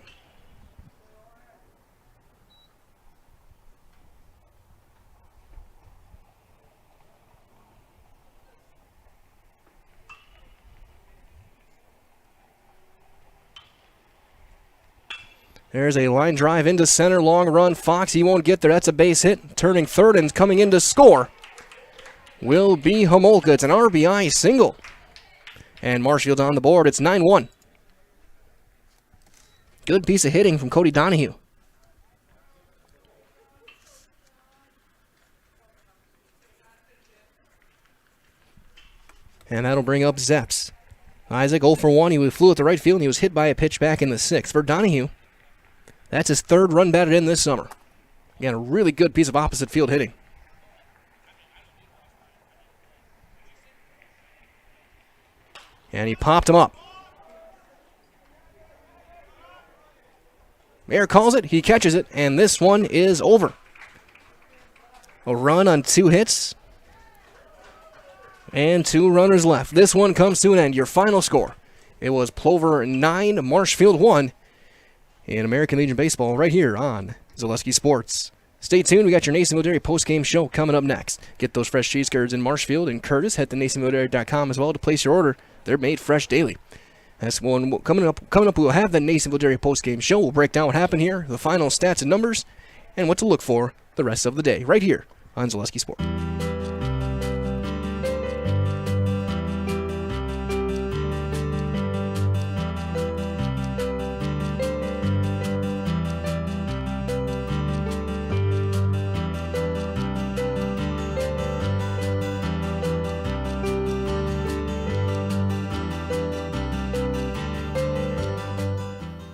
There's a line drive into center. Long run. Fox, he won't get there. That's a base hit. Turning third and coming in to score will be Homolka. It's an RBI single. And Marshfield's on the board. It's 9-1. Good piece of hitting from Cody Donahue. And that'll bring up Zeps. Isaac 0 for 1. He flew at the right field, and he was hit by a pitch back in the 6th. For Donahue, that's his 3rd run batted in this summer. Again, a really good piece of opposite field hitting. And he popped him up. Mayer calls it, he catches it, and this one is over. A run on 2 hits. And 2 runners left. This one comes to an end. Your final score. It was Plover 9, Marshfield 1 in American Legion Baseball right here on Zaleski Sports. Stay tuned. We got your Nasonville Dairy post-game show coming up next. Get those fresh cheese curds in Marshfield and Curtis. Head to NasonvilleDairy.com as well to place your order. They're made fresh daily. That's one coming up. We'll have the Nasonville Dairy post-game show. We'll break down what happened here, the final stats and numbers, and what to look for the rest of the day right here on Zaleski Sports.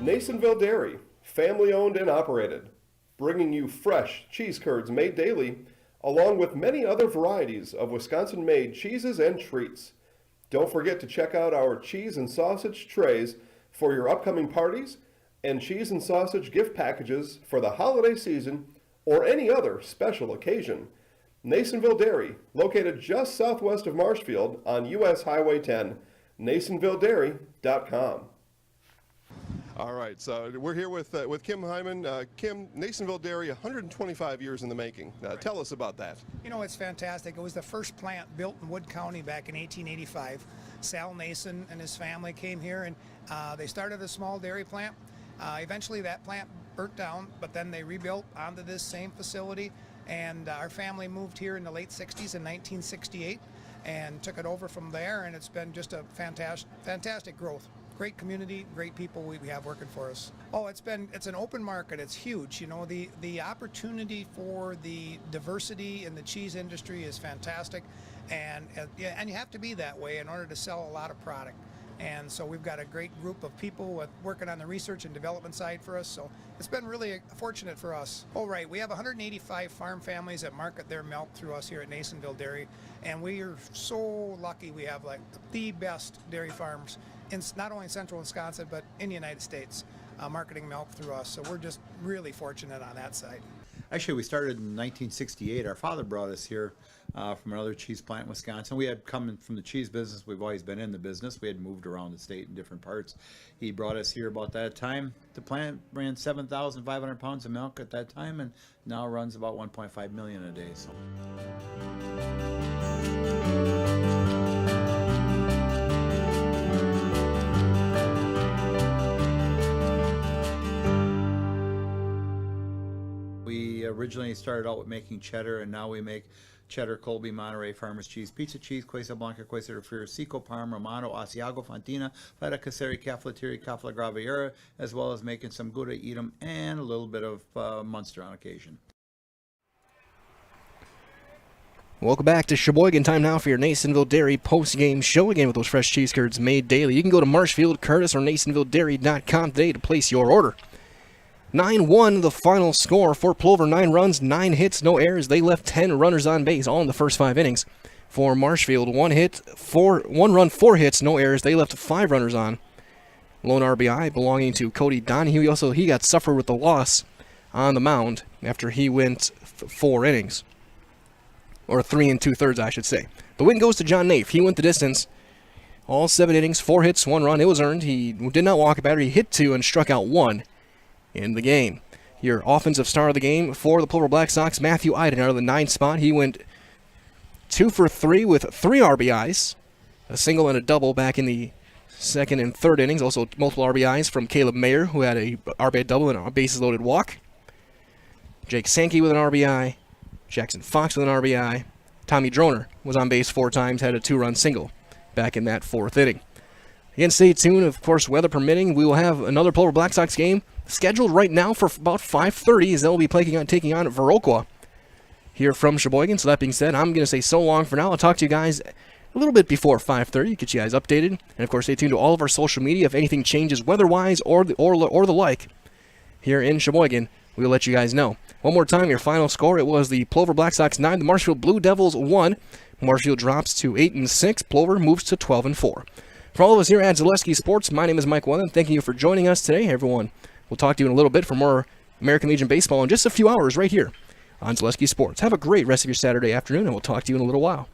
Nasonville Dairy, family owned and operated, bringing you fresh cheese curds made daily, along with many other varieties of Wisconsin-made cheeses and treats. Don't forget to check out our cheese and sausage trays for your upcoming parties and cheese and sausage gift packages for the holiday season or any other special occasion. Nasonville Dairy, located just southwest of Marshfield on US Highway 10, NasonvilleDairy.com. All right, so we're here with Kim Hyman. Kim, Nasonville Dairy, 125 years in the making. Tell us about that. You know, it's fantastic. It was the first plant built in Wood County back in 1885. Sal Nason and his family came here, and they started a small dairy plant. Eventually that plant burnt down, but then they rebuilt onto this same facility, and our family moved here in the late 60s in 1968 and took it over from there, and it's been just a fantastic growth. Great community, great people we have working for us. Oh, it's an open market. It's huge. You know, the opportunity for the diversity in the cheese industry is fantastic, and you have to be that way in order to sell a lot of product. And so we've got a great group of people working on the research and development side for us. So it's been really fortunate for us. Oh, right. We have 185 farm families that market their milk through us here at Nasonville Dairy. And we are so lucky we have like the best dairy farms in not only central Wisconsin, but in the United States, marketing milk through us. So we're just really fortunate on that side. Actually, we started in 1968. Our father brought us here from another cheese plant in Wisconsin. We had come from the cheese business. We've always been in the business. We had moved around the state in different parts. He brought us here about that time. The plant ran 7,500 pounds of milk at that time, and now runs about 1.5 million a day. So. We originally started out with making cheddar, and now we make cheddar, Colby, Monterey, Farmers Cheese, Pizza Cheese, Quesa Blanca, Quesa de Friar, Seco, Parm, Romano, Asiago, Fontina, Feta Caseri, Caflateri, Cafla Graviera, as well as making some Gouda, Edam, and a little bit of Munster on occasion. Welcome back to Sheboygan. Time now for your Nasonville Dairy post-game show, again with those fresh cheese curds made daily. You can go to Marshfield, Curtis, or NasonvilleDairy.com today to place your order. 9-1 the final score for Plover. 9 runs, 9 hits, no errors. They left 10 runners on base, all in the first 5 innings. For Marshfield, 1 run, 4 hits, no errors. They left 5 runners on. Lone RBI belonging to Cody Donahue. He got suffered with the loss on the mound after he went 4 innings. Or 3 2/3, I should say. The win goes to John Nafe. He went the distance. All 7 innings, 4 hits, 1 run. It was earned. He did not walk a batter. He hit 2 and struck out 1. In the game. Your offensive star of the game for the Plover Black Sox, Matthew Iden, out of the 9th spot. He went 2 for 3 with 3 RBIs, a single and a double back in the 2nd and 3rd innings. Also multiple RBIs from Caleb Mayer, who had a RBI double and a bases loaded walk. Jake Sankey with an RBI. Jackson Fox with an RBI. Tommy Droner was on base 4 times, had a 2-run single back in that 4th inning. Again, stay tuned. Of course, weather permitting, we will have another Plover Black Sox game scheduled right now for about 5:30 as they'll be taking on Viroqua here from Sheboygan. So that being said, I'm going to say so long for now. I'll talk to you guys a little bit before 5:30, get you guys updated. And of course, stay tuned to all of our social media if anything changes weather-wise or the like here in Sheboygan. We'll let you guys know. One more time, your final score, it was the Plover Black Sox 9, the Marshfield Blue Devils 1. Marshfield drops to 8-6. Plover moves to 12-4. For all of us here at Zaleski Sports, my name is Mike Wellen. Thank you for joining us today, everyone. We'll talk to you in a little bit for more American Legion baseball in just a few hours right here on Zaleski Sports. Have a great rest of your Saturday afternoon, and we'll talk to you in a little while.